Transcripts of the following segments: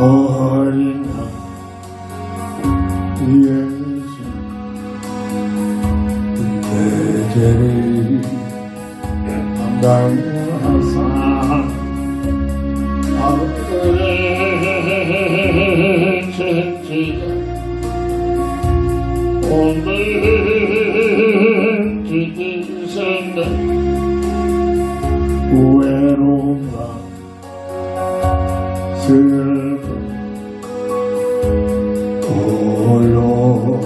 어린 예수 내 죄를 담당하사 아버지의 죄지가 오늘 지기생는 외로움과 슬픔 홀로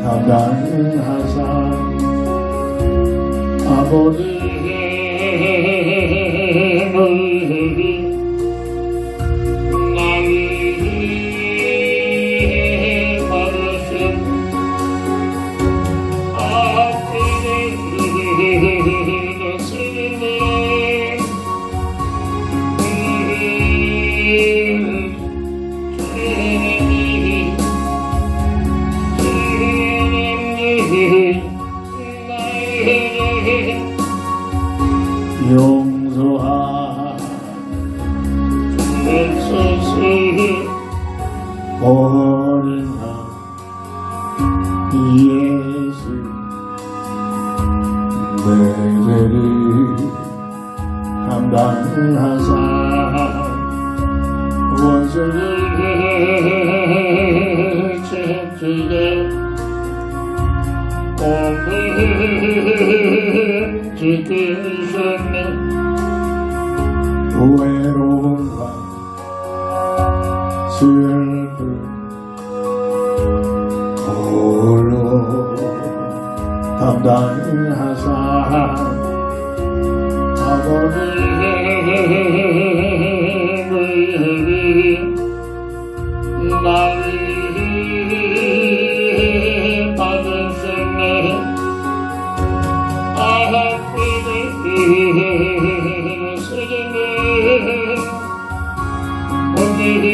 담당하사 아버지의 너희들이 나를 받으신 아버지의 스님의 용서하소서 어린 예수 내 죄를 담당하사 원수를 채찍에 오늘 지키셨네 외로움과 슬픔 홀로 담당하사 아버지의 나를 받으셨네 아버지의 스님의 오늘이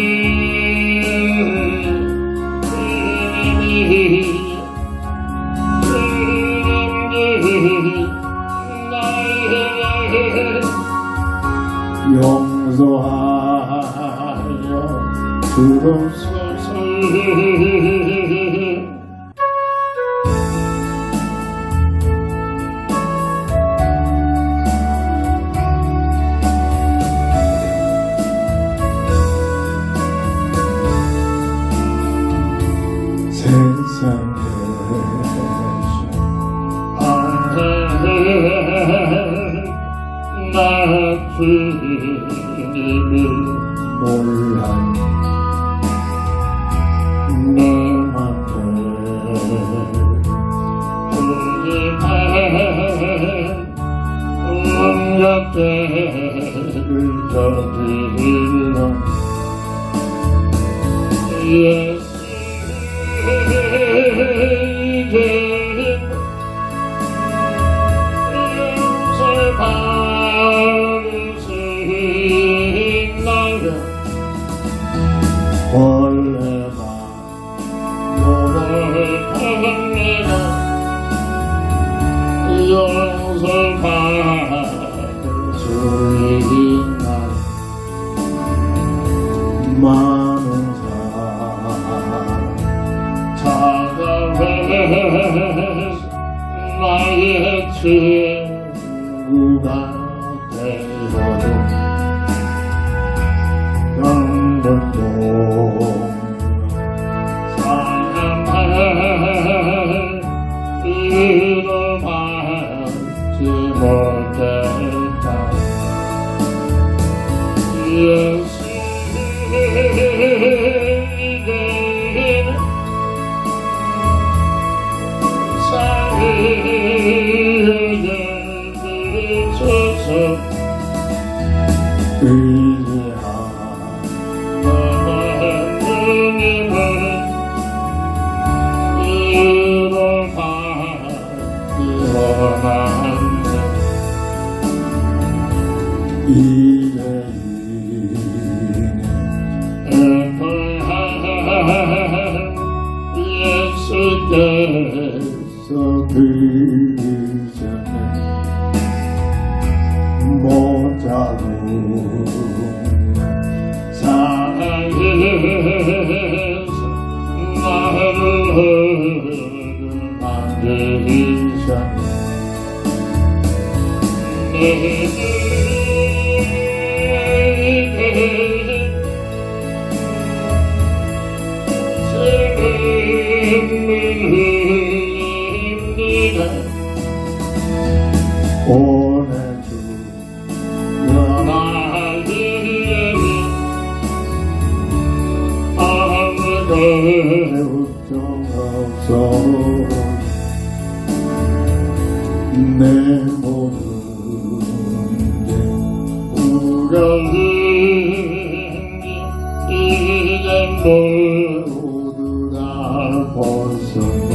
용서하여 주옵소서 나 주님을 몰라 내 맘을 온갖 죄를 저질러 예수의 원래만 노력합니다 용서받을 수 있나 많은 사랑 찾아뵈서 나의 친구가 되어도 영원도 이루지 못했다 예수의 사랑에 주소서 하나님은 예수께서 그전에 모자로 사랑 내 모든 게 우라니 이제 모두 다 벗어내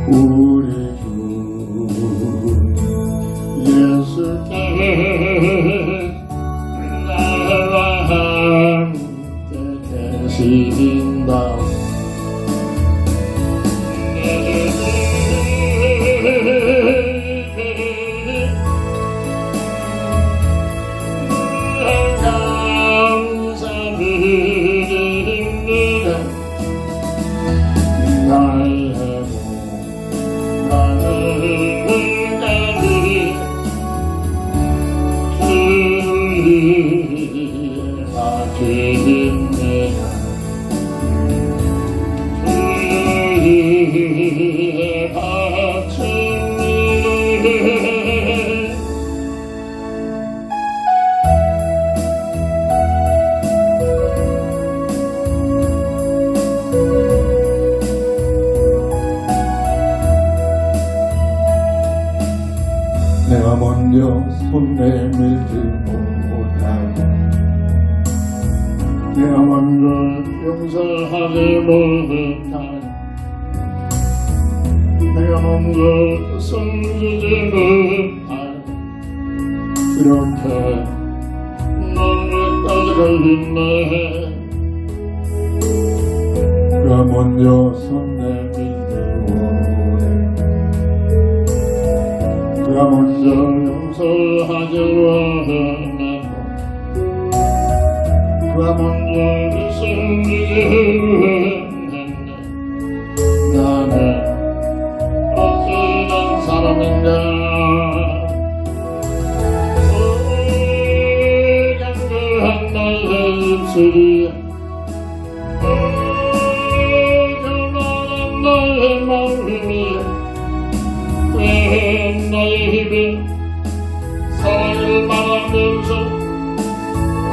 우리 주 예수께 나와 함께 계신다 감사드립니다 나의 해보 나의 은혜를 주의 바칩니다 주의 바칩니다 내가 먼저 손 내밀지 못하고 내가 먼저 용서하지 못하고 내가 먼저 숨기지 못하고 이렇게 너무 따지고 있네 내가 먼저 손 내밀지 내가 먼저 용서하지 원하고 내가 먼저 숨기지 원했네 나는 어찌된 사람인가 간교한 나의 입술이 교만한 나의 마음이 왜 나의 힘이 사랑을 말하면서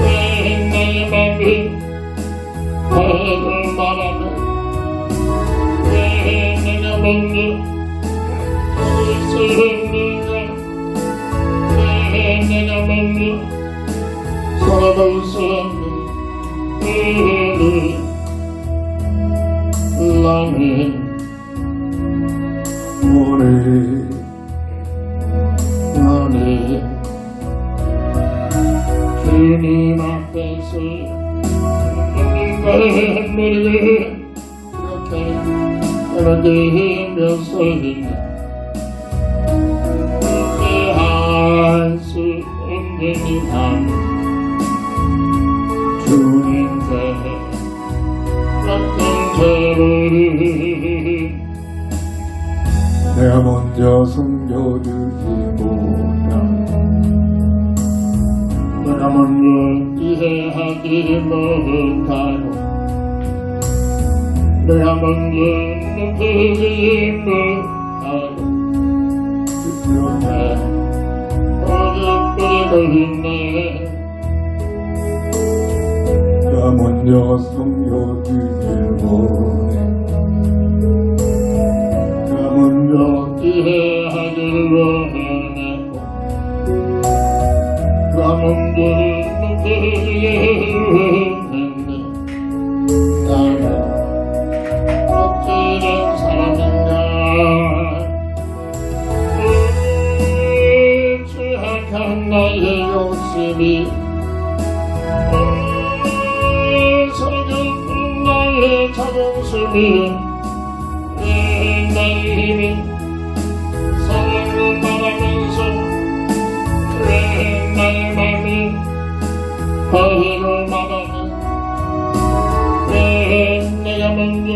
왜 나의 마음이 사랑을 말하며 왜 내가 먼저 있었는가 왜 내가 먼저 살아볼 수 없는 나는 오늘 주님 앞에서 눈물을 이렇게 흘리며 서있네 할 수 없는 이밤 주님께 같은 죄를 내가 먼저 숨겨주지 못하고 내가 먼저 이해하지 못하고 내가 먼저 느끼지 못하고 이렇게 어렵게 있네 내가 먼저 숨겨주지 못해 먼저 이해하길 원하고 그 먼저 느끼길 원했네 나는 어찌된 사람인가 취약한 나의 욕심이 서글픈 나의 자존심이 나의 힘이 사랑을 말하면서 왜 나의 맘이 허리를 말하며 왜 내가 먼저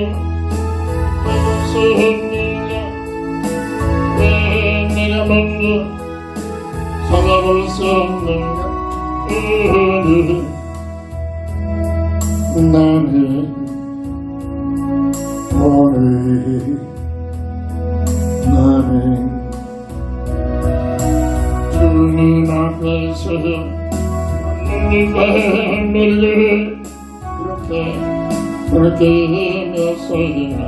용서했느냐 왜 내가 먼저 살아볼 수 없는가 나는 오늘 나는 주님 앞에서 눈물을 이렇게 그렇게 힘을 쓰기는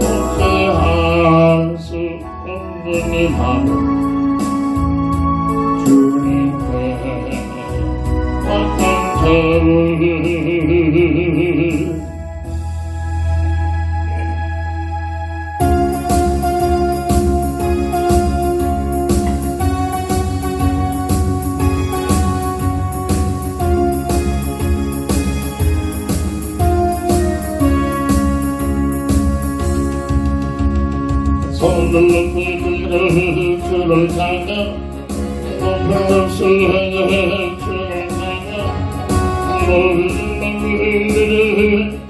어찌할 수 없는 이 마음 주님께 어떤 죄를 손을 높이 들어 주를 찾아 높은 없이 행해 주를 찾아 모든 만물들은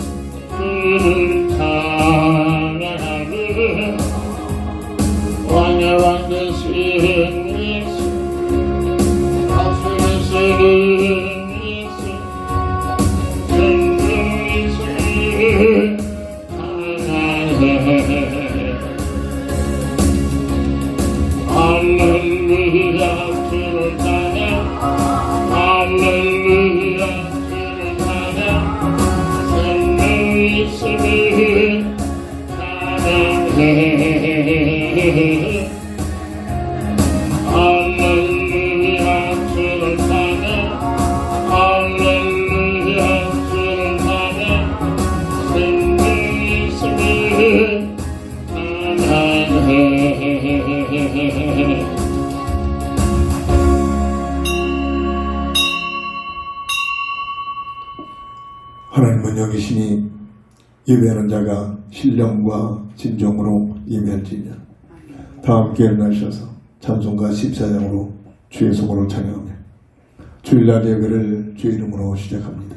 주를 찬양하며 왕의 왕 되신 예수 가슴에 쓰는 예수 전능 예수를 찬양해 할렐루야 주를 찬양 할렐루야 주를 찬양 생명 있음을 찬양해 할렐루야 주를 찬양 할렐루야 주를 찬양 생명 있음을 찬양해 하나님은 여기시니 예배하는 자가 신령과 진정으로 예배할지니라. 다 함께 일어나셔서 찬송가 14장으로 주의 소원을 찬양하며 주일날 예배를 주의 이름으로 시작합니다.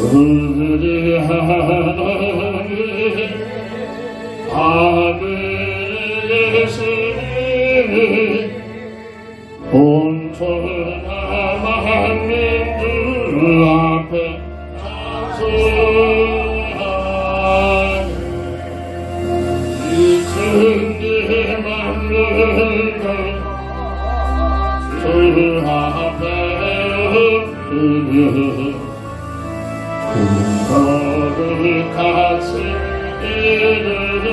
우리 하나님 하늘에서 온천한 만민들 앞에 찬송하네 이 천지 만물도 주 앞에 엎드려 거룩하신 이름을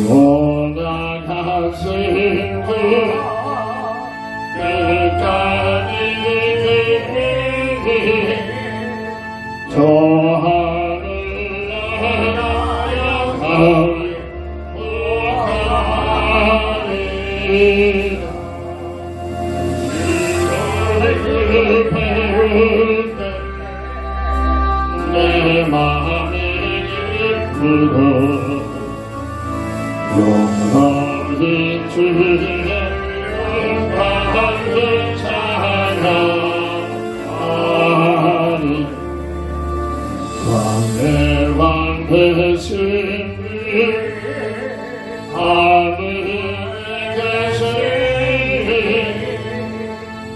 구원하신 주 끝까지 저 하늘 나라에 가리 내 마음이 기쁘고 영원히 주의 영광을 찬양하리 왕의 왕 되신 하늘에 계신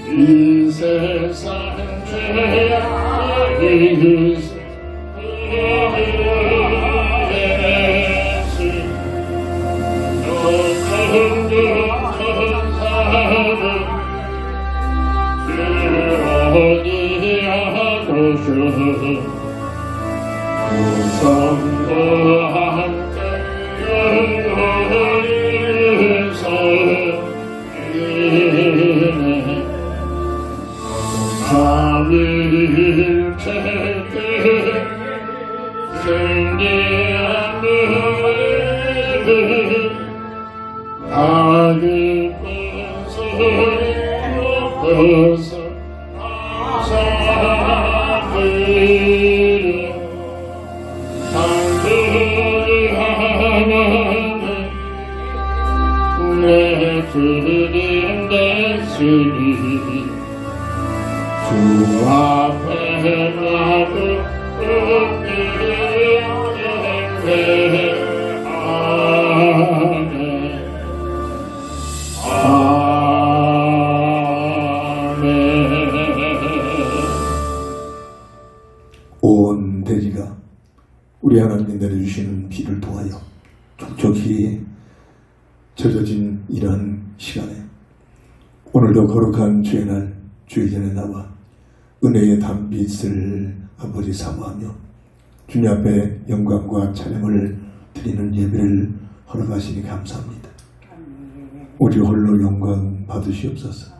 이 세상 죄악을 예수 너천주 천사를 주어지하고서 구성도 함께 영원히서 삼일체때 생기하는 아기 소리 높아서 사들여 당신이 하나는 내 주님 되시니 주 앞에 나도 엎드리겠네 아멘 아멘 우리 하나님 내려주시는 비를 통하여 촉촉히 젖어진 이러한 시간에 오늘도 거룩한 주의 날 주의 전에 나와 은혜의 단빛을 아버지 사모하며 주님 앞에 영광과 찬양을 드리는 예배를 허락하시니 감사합니다. 오직 홀로 영광 받으시옵소서.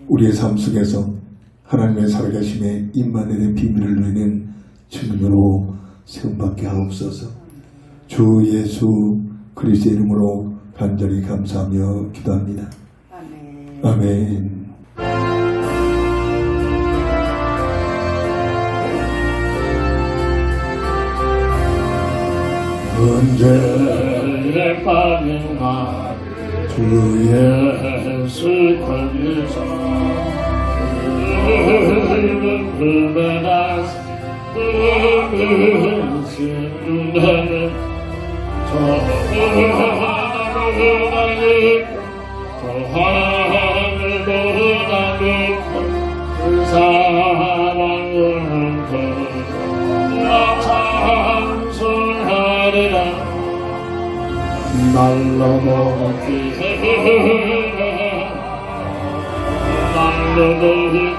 우리의 삶 속에서 하나님의 살아계심의 임만의 비밀을 누리는 증인으로 세움받게 하옵소서. 주 예수 그리스도의 이름으로 간절히 감사하며 기도합니다. 아멘. 은혜의 반응하 주 예수 그리스도 은혜가 은혜는 저 하늘보다 높은 그 사랑을 나 찬송하리라. 날로 높이 날로 높이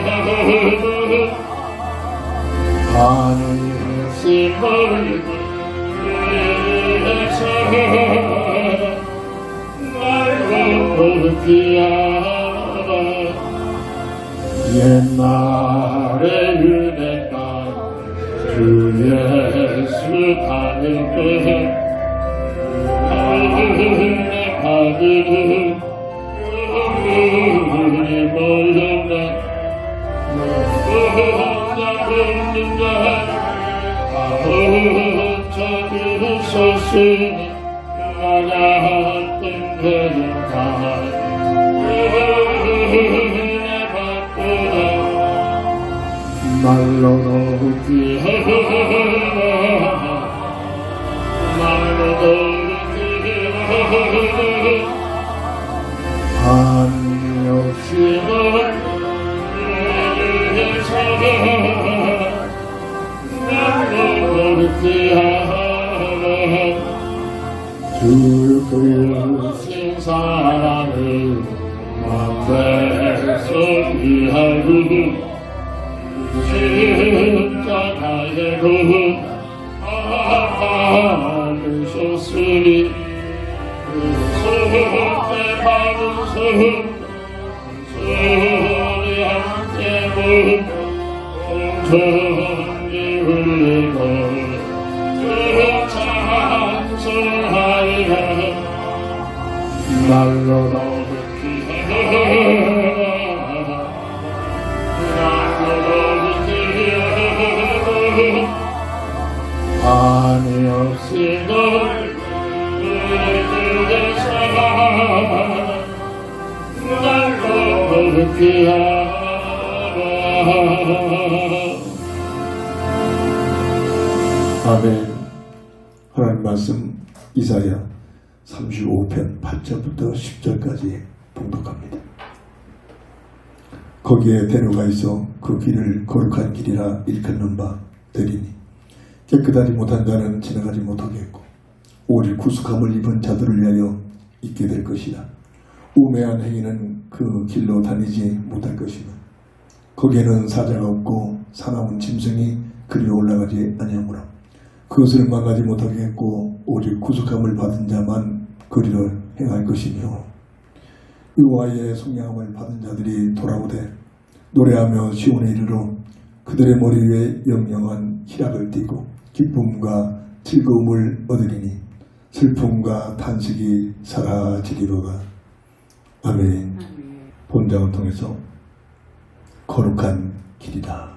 하늘의 힘을 위해서 날로 높이하라. 옛날의 은혜가 주 예수 받을 때에 은혜 받으니 우리 모였네. 없는 자 저기서으니 나같은 그가 은혜 받으라. 말로 높이 말로 높이 한이 없이 널 주 그리스도의 사랑을 앞에서 위하여 십자가의 금 받으셨으니 그 손에 받은 손이 함께 전이 흘리고 찬송하리라. 날로 높이 날로 높이 한이 없이 널 위해서 날로 높이 아멘. 하나님 말씀 이사야 35편 8절부터 10절까지 봉독합니다. 거기에 대로가 있어 그 길을 거룩한 길이라 일컫는 바 되리니 깨끗하지 못한 자는 지나가지 못하겠고 오직 구속함을 입은 자들을 위하여 있게 될 것이라. 우매한 행위는 그 길로 다니지 못할 것이며 거기에는 사자가 없고 사나운 짐승이 그리로 올라가지 아니하므로 그것을 망하지 못하게 했고 오직 구속함을 받은 자만 그리로 행할 것이며 여호와의 속량함을 받은 자들이 돌아오되 노래하며 시온에 이르러 그들의 머리 위에 영영한 희락을 띠고 기쁨과 즐거움을 얻으리니 슬픔과 탄식이 사라지리로다. 아멘. 본장을 통해서 거룩한 길이다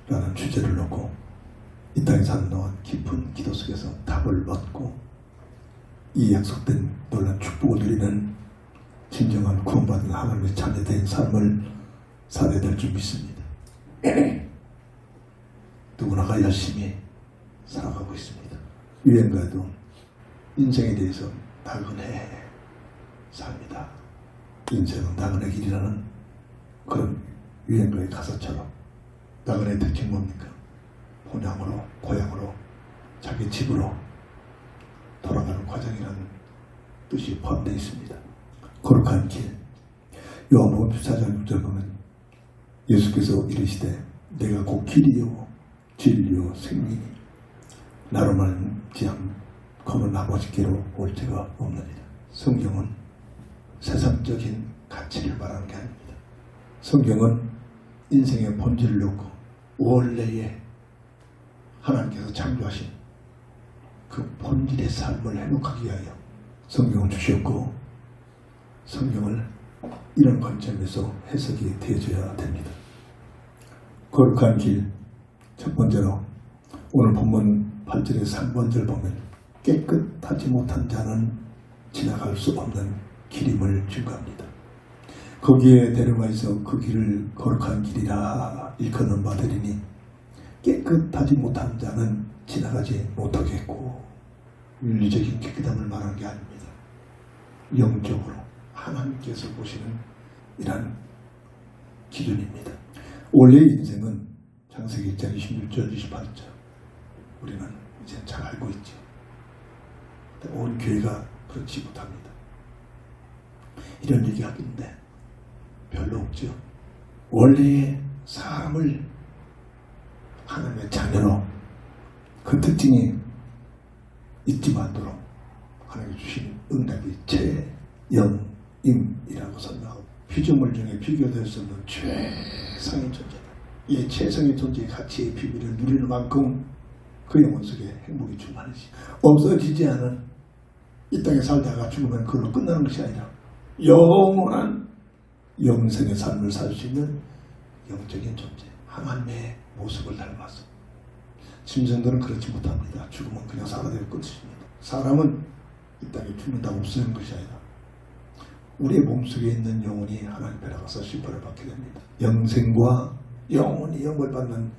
라는 주제를 놓고 이 땅에 사는 동안 깊은 기도 속에서 답을 얻고 이 약속된 놀라운 축복을 누리는 진정한 구원받은 하나님의 자녀된 삶을 살아야 될 줄 믿습니다. 누구나가 열심히 살아가고 있습니다. 유행가도 인생에 대해서 나그네 삽니다. 인생은 나그네 길이라는 그런 유행가의 가사처럼 나그네의 특징 뭡니까? 본향으로, 고향으로, 자기 집으로 돌아가는 과정이라는 뜻이 포함되어 있습니다. 거룩한 길. 요한복음 14장 6절 보면 예수께서 이르시되 내가 곧 길이요 진리요 생명이니 나로 말미암고는 아버지께로 올 자가 없느니라. 성경은 세상적인 가치를 말하는 게 아닙니다. 성경은 인생의 본질을 놓고 원래의 하나님께서 창조하신 그 본질의 삶을 회복하기 위하여 성경을 주셨고, 성경을 이런 관점에서 해석이 되어져야 됩니다. 거룩한 길, 첫 번째로 오늘 본문 8절의 3번절 보면 깨끗하지 못한 자는 지나갈 수 없는 길임을 증거합니다. 거기에 데려가 있어 그 길을 거룩한 길이라 일컫는 바들이니 깨끗하지 못한 자는 지나가지 못하겠고, 윤리적인 깨끗함을 말하는 게 아닙니다. 영적으로 하나님께서 보시는 이런 기준입니다. 원래의 인생은 창세기 1장 26절 28절 우리는 이제 잘 알고 있죠. 온 교회가 그렇지 못합니다. 이런 얘기 하긴데 별로 없죠. 원래의 사람을 하나님의 자녀로 그 특징이 잊지 않도록 하나님이 주신 응답이 최영임이라고 설명하고, 피조물 중에 비교될 수 없는 최상의 존재다. 이 최상의 존재의 가치의 비밀을 누리는 만큼 그 영혼 속에 행복이 충만하지. 없어지지 않은 이 땅에 살다가 죽으면 그걸로 끝나는 것이 아니라 영원한 영생의 삶을 살 수 있는 영적인 존재, 하나님의 모습을 닮아서. 짐승들은 그렇지 못합니다. 죽으면 그냥 사라질 것입니다. 사람은 이 땅에 죽는다고 없어지는 것이 아니라 우리의 몸속에 있는 영혼이 하나님 앞에 나가서 심판을 받게 됩니다. 영생과 영원히 영을 받는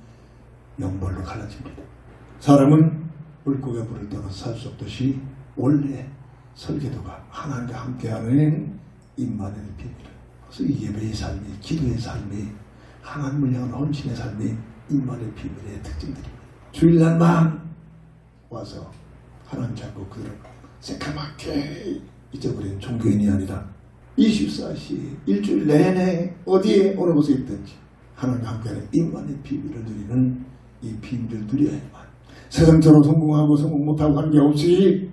영벌로 갈라집니다. 사람은 물고기가 물을 떠나서 살 수 없듯이 원래 설계도가 하나님과 함께하는 임마누엘 비밀. 그래서 이 예배의 삶이, 기도의 삶이, 하나님을 향한 헌신의 삶이 임마누엘 비밀의 특징들입니다. 주일날만 와서 하나님 잡고 그들을 새까맣게 잊어버린 종교인이 아니라 24시 일주일 내내 어디에 어느 곳에 있든지 하나님과 함께하는 임마누엘 비밀을 누리는 이 비밀을 누려야만 세상처럼 성공하고 성공 못하고 관계없이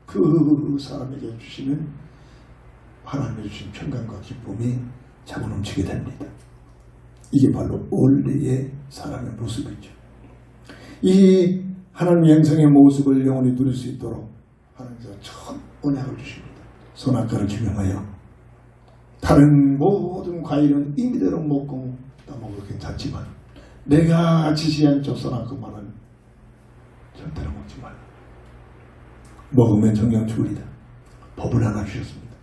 그 사람에게 주시는 하나님의 주신 평강과 기쁨이 차고 넘치게 됩니다. 이게 바로 원래의 사람의 모습이죠. 이 하나님의 영생의 모습을 영원히 누릴 수 있도록 하나님께서 첫 언약을 주십니다. 선악과를 규명하여 다른 모든 과일은 임의대로 먹고 따먹어도 괜찮지만 내가 지시한 저 선악과만은 절대로 먹지 말라. 먹으면 정령 죽으리다. 법을 하나 주셨습니다.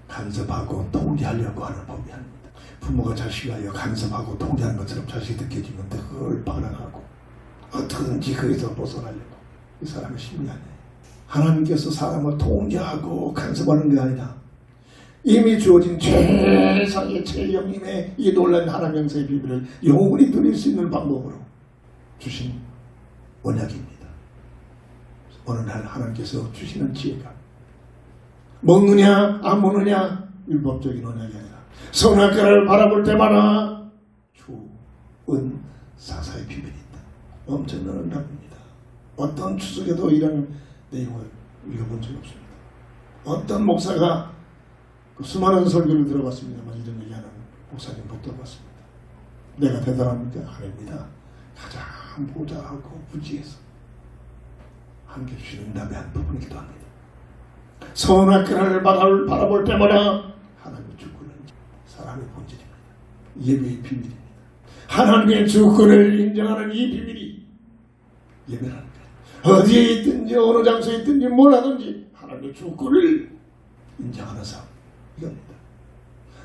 간섭하고 통제하려고 하는 법이 아닙니다. 부모가 자식을 하여 간섭하고 통제하는 것처럼 자식이 느껴지면 그걸 반항하고 어떻게든지 거기서 벗어나려고. 이 사람의 심리 아니에요. 하나님께서 사람을 통제하고 간섭하는 게 아니라 이미 주어진 최상의 최영임의 이 놀라운 하나님 영생의 비밀을 영원히 누릴 수 있는 방법으로 주신 언약입니다. 어느 날 하나님께서 주시는 지혜가 먹느냐 안 먹느냐 율법적인 언약이 아니라 선악과를 바라볼 때마다 주은 사사의 비밀이 있다. 엄청난 언약입니다. 어떤 추석에도 이런 내용을 읽어본 적이 없습니다. 어떤 목사가 그 수많은 설교를 들어봤습니다만 이런 얘기하는 목사님 못 들어봤습니다. 내가 대단합니까? 아닙니다. 가장 보잘하고 부지해서 함께 주시는 응답의 한 부분이기도 합니다. 선악과를 바라볼 때마다 하나님의 주권을 사람의 본질입니다. 예배의 비밀입니다. 하나님의 주권을 인정하는 이 비밀이 예배라는 거예요. 어디에 있든지 어느 장소에 있든지 뭘 하든지 하나님의 주권을 인정하는 삶, 이겁니다.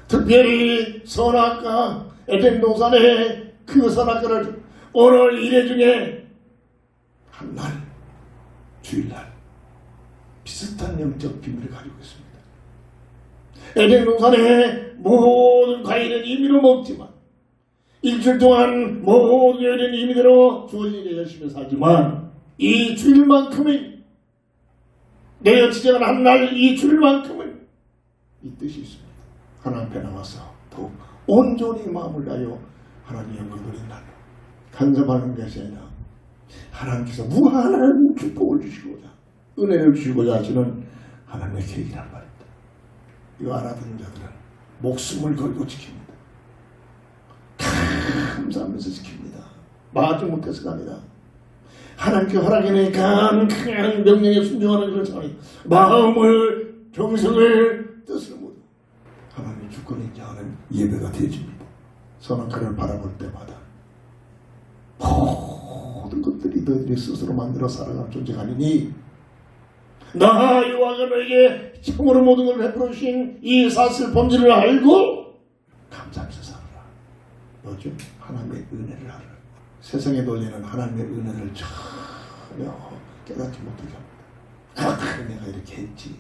특별히 선악과 에덴 동산에 그 선악과를 오늘 이래 중에 한 날, 주일날 비슷한 영적 비밀을 가지고 있습니다. 에덴 동산의 모든 과일은 임의로 먹지만 일주일 동안 모든 여인 임의대로 주어진 일에 열심히 살지만 이 주일만큼은 내가 지정한 한 날 이 주일만큼은 이 뜻이 있습니다. 하나님 앞에 나와서 더욱 온전히 마음을 다하여 하나님의 영광을 드린다면 간섭하는 것이 아니라 하나님께서 무한한 축복을 주시고자 은혜를 주시고자 하시는 하나님의 계획이란 말입니다. 이거 알아듣는 자들은 목숨을 걸고 지킵니다. 감사하면서 지킵니다. 마지 못해서 갑니다. 하나님께 허락해내니까 큰 명령에 순종하는 것을 전합니다. 마음을, 정성을, 뜻을 모두 하나님의 주권을 인정하는 예배가 되어집니다. 선악과를 바라볼 때마다 모든 것들이 너희들이 스스로 만들어 살아가는 존재가 아니니 나 여호와가 너에게 참으로 모든 걸 베풀어 주신 이 사실 본질을 알고 감사하면서 살아라. 뭐죠? 하나님의 은혜를 알아라. 세상에 놀리는 하나님의 은혜를 전혀 깨닫지 못하게 합니다. 내가 이렇게 했지.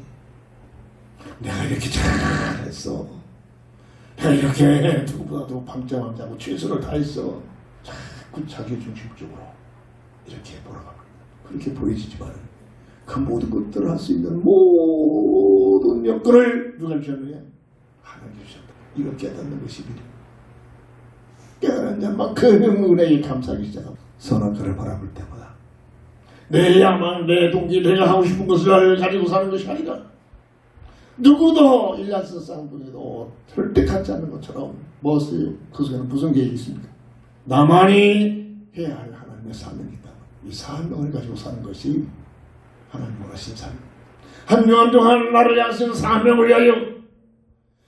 내가 이렇게 잘했어. 내가 이렇게 누구보다도 밤잠 자고 최선을 다했어. 자꾸 자기중심적으로 이렇게 돌아갑니다. 그렇게 보여지지만 그 모든 것들을 할 수 있는 모든 여건을 누가 주셨느냐? 하나님 주셨다. 이걸 깨닫는 것이 비례. 깨달은 자만큼 은혜에 감사하기 시작합니다. 선악과를 바라볼 때마다 내 야망, 내 동기, 내가 하고 싶은 것을 가지고 사는 것이 아니라 누구도 일란스 쌍둥이도 절대 갖지 않는 것처럼 무엇을 그 속에는 무슨 계획이 있습니까? 나만이 해야 할 하나님의 사명이 있다. 이 사명을 가지고 사는 것이 하나님 원하시는 삶입니다. 한 명 한 명 한 나를 향하신 사명을 위하여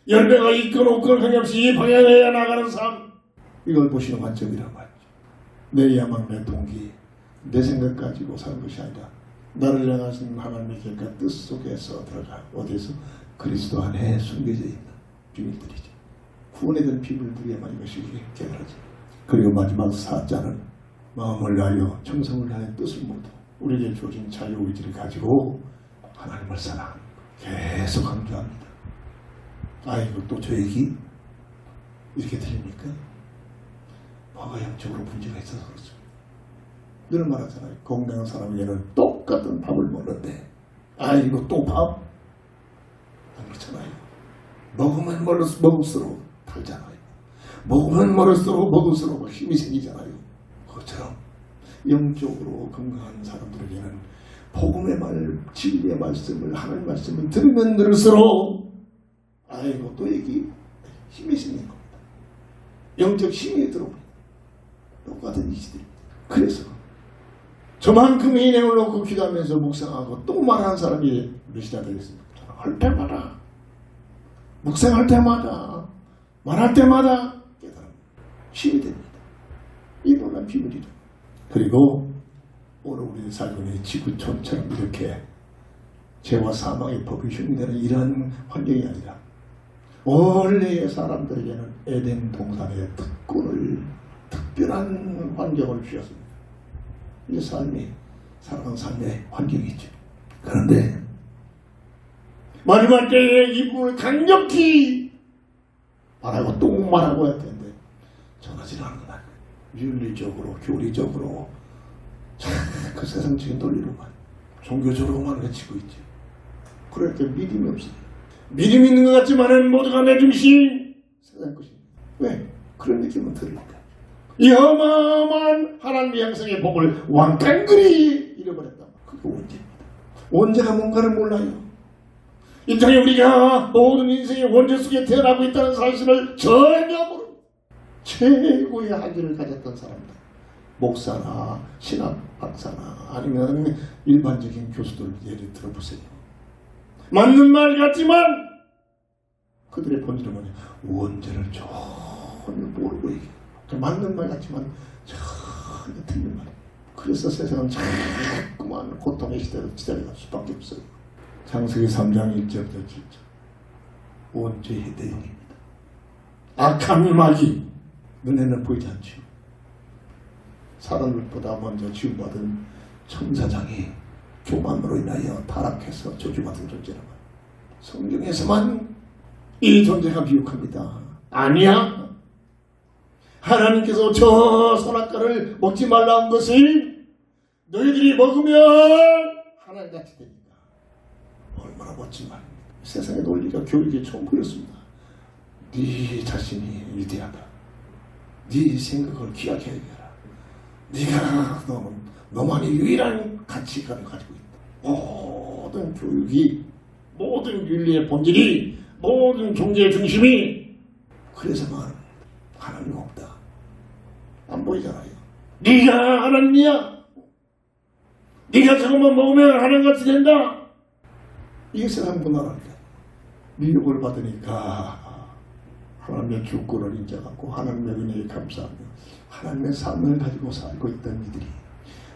열매가 있건 없건 관계없이 이 방향에 나가는 삶, 이걸 보시는 관점이란 말이죠. 내 야망, 내 동기, 내 생각 가지고 사는 것이 아니라 나를 향하신 하나님의 계획과 뜻 속에서 들어가 어디에서 그리스도 안에 숨겨져 있는 비밀들이죠. 구원에 대한 비밀들이야만 이것이 깨달아져. 그리고 마지막 4자는 마음을 다하여 정성을 다하여 뜻을 모두 우리에게 주어진 자유의지를 가지고 하나님을 사랑하는 계속 강조합니다. 아이고 또 저 얘기 이렇게 들립니까? 뭐가 영적으로 문제가 있어서 그렇죠. 늘 말하잖아요. 건강한 사람에게는 똑같은 밥을 먹는데 아이고 또 밥? 안 그렇잖아요. 먹으면 먹을수록 달잖아요. 먹으면 먹을수록 힘이 생기잖아요. 그것처럼 영적으로 건강한 사람들에게는 복음의 말, 진리의 말씀을 하나님 말씀을 들으면 들을수록 아이고 또 얘기 힘이 생기는 겁니다. 영적 힘이 들어옵니다. 똑같은 이시들입니다. 그래서 저만큼의 인행을 놓고 기도하면서 묵상하고 또 말하는 사람이 몇이나 되겠습니까? 할 때마다 묵상할 때마다 말할 때마다 깨달음니다. 힘이 됩니다. 이 놀라운 비밀이죠. 그리고 오늘 우리 살고 있는 지구촌처럼 이렇게 죄와 사망의 법이 흉내되는 이런 환경이 아니라 원래의 사람들에게는 에덴 동산의 특별한 환경을 주셨습니다. 이 삶이 살아가는 삶의 환경이죠. 그런데 마지막 때에 이 부분을 강력히 말하고 또 말하고 해야 되는데 전하지 않는 건 아니에요. 윤리적으로, 교리적으로 그 세상적인 논리로만 종교적으로만 외치고 있죠. 그럴 때 믿음이 없어요. 믿음이 있는 것 같지만은 모두가 내 중심 세상 것입니다. 왜? 그런 느낌은 들으니까 이 어마어마한 하나님의 양성의 복을 왕깡그리 잃어버렸다. 그게 원죄입니다. 원죄가 뭔가를 몰라요. 이 땅에 우리가 모든 인생의 원죄 속에 태어나고 있다는 사실을 전혀 모릅니다. 최고의 학위를 가졌던 사람들, 목사나 신학 박사나 아니면 일반적인 교수들 예를 들어보세요. 맞는 말 같지만 그들의 본질은 뭐냐? 원죄를 전혀 모르고 얘기해요. 맞는 말 같지만 전혀 틀린 말이에요. 그래서 세상은 자꾸만 고통의 시대로 기다릴 수밖에 없어요. 창세기 3장 1절부터 7절 원죄의 내용입니다. 악한 마귀 눈에는 보이지 않죠. 사람들보다 먼저 지음받은 천사장이 교만으로 인하여 타락해서 저주받은 존재라고 합니다. 성경에서만 이 존재가 비옥합니다. 아니야. 하나님께서 저 선악과를 먹지 말라는 것을 너희들이 먹으면 하나님같이 되니까. 얼마나 멋진 말입니다. 세상의 논리가 교육에 처음 보였습니다. 네 자신이 위대하다. 네 생각을 귀하게 해라. 네가 너만이 유일한 가치관을 가지고 있다. 모든 교육이, 모든 윤리의 본질이, 모든 종교의 중심이 그래서 말합니다. 하나님 없다. 안 보이잖아요. 네가 하나님이야. 네가 저것만 먹으면 하나님같이 된다. 이게 세상 문화랍니다. 미혹을 받으니까 하나님의 주권을 인정하고 하나님의 은혜에 감사하며 하나님의 삶을 가지고 살고 있던 이들이,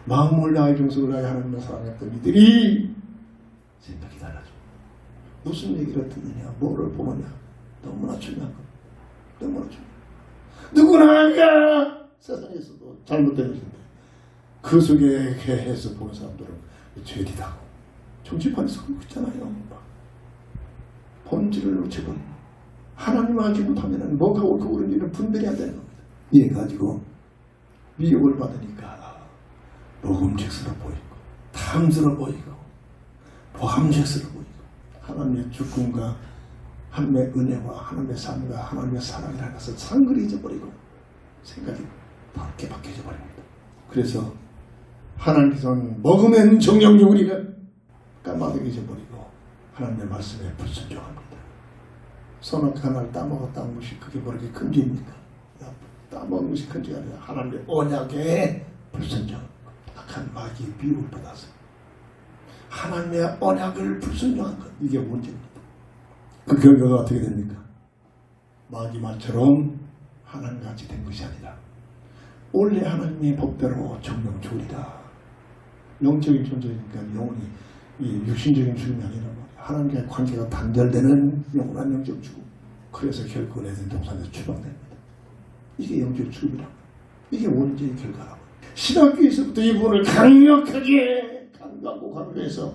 마음을 다해 정성을 다해 하나님을 사랑했던 이들이 생각이 달라져. 무슨 얘기를 듣느냐, 뭐를 보느냐, 너무나 중요한 거. 너무나 중요한 거. 누구나 하냐, 세상에서도 잘못된 것인데 그 속에 개해서 보는 사람들은 죄리다고 정치판에서 그러고 있잖아요. 본질을 놓쳐버리고 하나님을 알지 못하면 뭐가 옳고 그른지는 분별이 안 되는 겁니다. 이래 가지고 미혹을 받으니까 먹음직스러워 보이고 탐스러워 보이고 보함직스러워 보이고 하나님의 주권과 하나님의 은혜와 하나님의 삶과 하나님의 사랑이라는 것을 상그리 잊어버리고 생각이 밝게 바뀌어져 버립니다. 그래서 하나님께서는 먹으면 정령용이를 까마득히 잊어버리고 하나님의 말씀에 불순종합니다. 선악 하나를 따먹었다는 것이 그게 뭐렇게 금지입니까? 따먹은 것이 금지가 아니라 하나님의 언약에 불순종. 악한 마귀의 미혹을 받아서 하나님의 언약을 불순종한 것, 이게 문제입니다. 그 결과가 어떻게 됩니까? 마귀 말처럼 하나님같이 된 것이 아니라 원래 하나님의 법대로 정령 조리다. 영적인 존재니까 영혼이 육신적인 죽음이 아니라 하나님과의 관계가 단절되는 영원한 영적 죽음. 그래서 결국은 에덴 동산에서 추방됩니다. 이게 영적 죽음이라고. 이게 원죄의 결과라고. 신학교에서부터 이 부분을 강력하게 강조하고 강조해서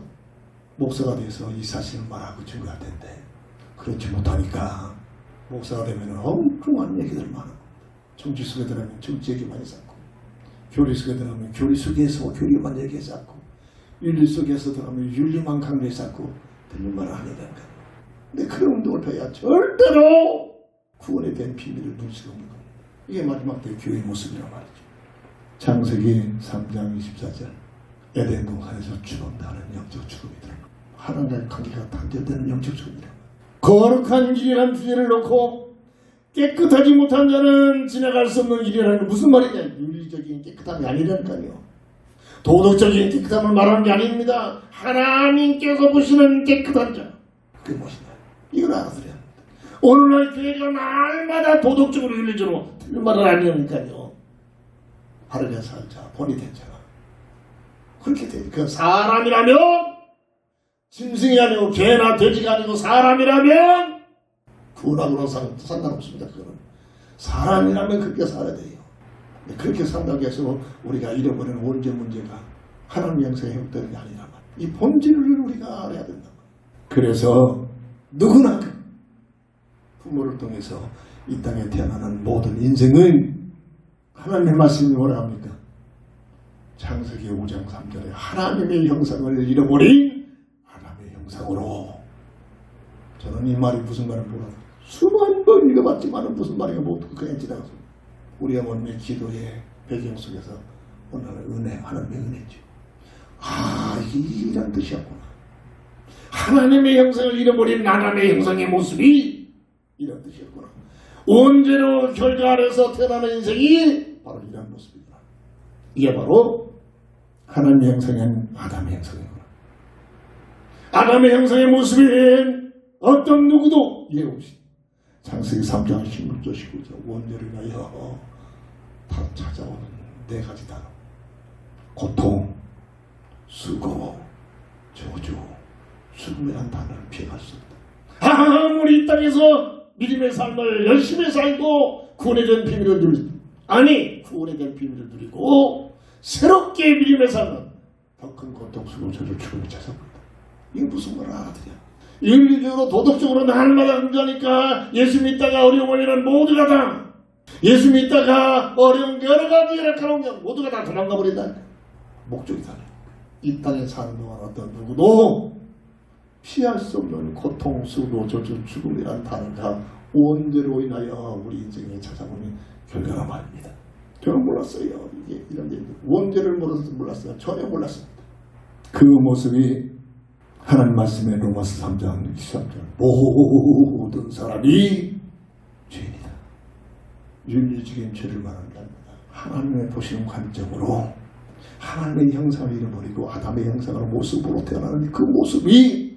목사가 돼서 이 사실을 말하고 증거할 텐데 그렇지 못하니까 목사가 되면 엉뚱한 얘기들 많아. 정치 속에 들어가면 정치 얘기 많이 쌓고, 교리 속에 들어가면 교리 속에서 교리만 얘기해 쌓고, 윤리 속에서 들어가면 윤리만 강조해 쌓고 틀린 말을 안 해야 된다. 근데 그런 운동을 해야 절대로 구원에 대한 비밀을 누릴 수가 없는 겁니다. 이게 마지막 때 교회의 모습이란 말이죠. 창세기 3장 24절 에덴 동산에서 추방당하는 영적 죽음이더라. 하나님과의 관계가 단절되는 영적 죽음이라. 거룩한 길이라는 주제를 놓고 깨끗하지 못한 자는 지나갈 수 없는 길이라는 무슨 말이냐? 윤리적인 깨끗함이 아니라니까요. 도덕적인 깨끗함을 말하는 게 아닙니다. 하나님께서 보시는 깨끗한 자. 그게 무엇이냐? 이걸 알아들어야 합니다. 오늘날 교회가 날마다 도덕적으로 윤리적으로 틀린 말을 안 하니까요. 바르게 살자, 본이 된 자가. 그렇게 돼. 그 사람이라면 짐승이 아니고 개나 돼지가 아니고 사람이라면 구원하고는 상관없습니다. 그거는 사람이라면 그렇게 살아야 돼요. 그렇게 산다고 해서 우리가 잃어버리는 원죄 문제가 하나님 영생에 회복되는 게 아니라 이 본질을 우리가 알아야 된다. 그래서 누구나 부모를 통해서 이 땅에 태어나는 모든 인생을 하나님의 말씀이 뭐라 합니까? 창세기 5장 3절에 하나님의 형상을 잃어버린 아담의 형상으로. 저는 이 말이 무슨 말을 몰라서 수만 번 읽어봤지만 무슨 말인가 못 듣고 그냥 지나가서 우리 어머님의 기도의 배경 속에서 오늘 은혜, 하나님의 은혜죠. 아, 이게 이란 뜻이었구나. 하나님의 형상을 잃어버린 아담의 형상의 모습이 이런 뜻이었구나. 원죄로 결과 아래서 태어나는 인생이 바로 이런 모습이구나. 이게 바로 하나님의 형상인 아담의 형상이구나. 아담의 형상의 모습인 어떤 누구도 이해 없이 창세기 3장 16절 19절 원죄를 위하여 다 찾아오는 네 가지 단어. 고통, 수고, 저주, 죽음이란 단어를 피해갈 수 없다. 아무리 이 땅에서 믿음의 삶을 열심히 살고 구원에 대한 비밀을 누리고, 아니 구원에 대한 비밀을 누리고 새롭게 믿음의 삶은 더 큰 고통, 수고, 저주, 죽음을 찾아본다. 이게 무슨 말을 알아들여? 윤리적으로 도덕적으로 날마다 강조하니까 예수 믿다가 어려운 일은 모두가 다 예수 믿다가 어려운 여러 가지 열악한 환경 모두가 다 도망가 버린다. 목적이 달라. 이 땅에 사는 동안 어떤 누구도 피할 수 없는 고통, 수고, 저주, 죽음이란 단어가 원죄로 인하여 우리 인생에 찾아오는 결과가 말입니다. 저는 몰랐어요. 이게 이런 게 원죄를 몰랐어요. 전혀 몰랐습니다. 그 모습이 하나님 말씀의 로마서 3장 23절 모든 사람이 죄인이다. 윤리적인 죄를 말합니다. 하나님의 보시는 관점으로 하나님의 형상을 잃어버리고 아담의 형상으로 모습으로 태어나는 그 모습이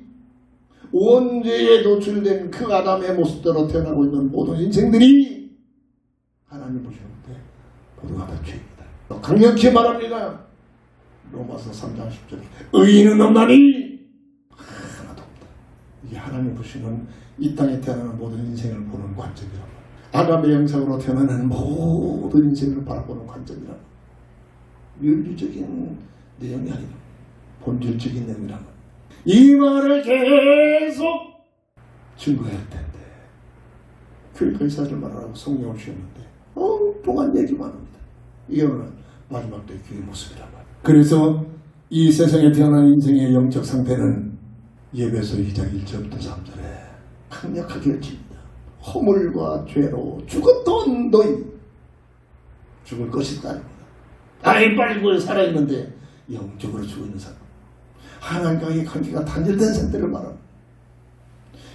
원죄에 노출된 그 아담의 모습대로 태어나고 있는 모든 인생들이 하나님 보시는데 모두가 다 죄입니다. 강력히 말합니다. 로마서 3장 10절에 의인은 없나니 하나도 없다. 이게 하나님 보시는 이 땅에 태어나는 모든 인생을 보는 관점이라고. 아담의 형상으로 태어나는 모든 인생을 바라보는 관점이라고. 윤리적인 내용이 아니라 본질적인 내용이라고. 이 말을 계속 증거해야 할 텐데 교회 의사들 말하라고 성령을 주셨는데 엉뚱한 얘기만 합니다. 이거는 마지막 때 교회의 모습이란 말이에요. 그래서 이 세상에 태어난 인생의 영적 상태는 예배서 2장 1절부터 3절에 강력하게 외칩니다. 허물과 죄로 죽었던 너희 죽을 것이다 아닙니다. 아이 빨리 살아있는데 영적으로 죽어있는 사람, 하나님과의 관계가 단절된 상태를 말합니다.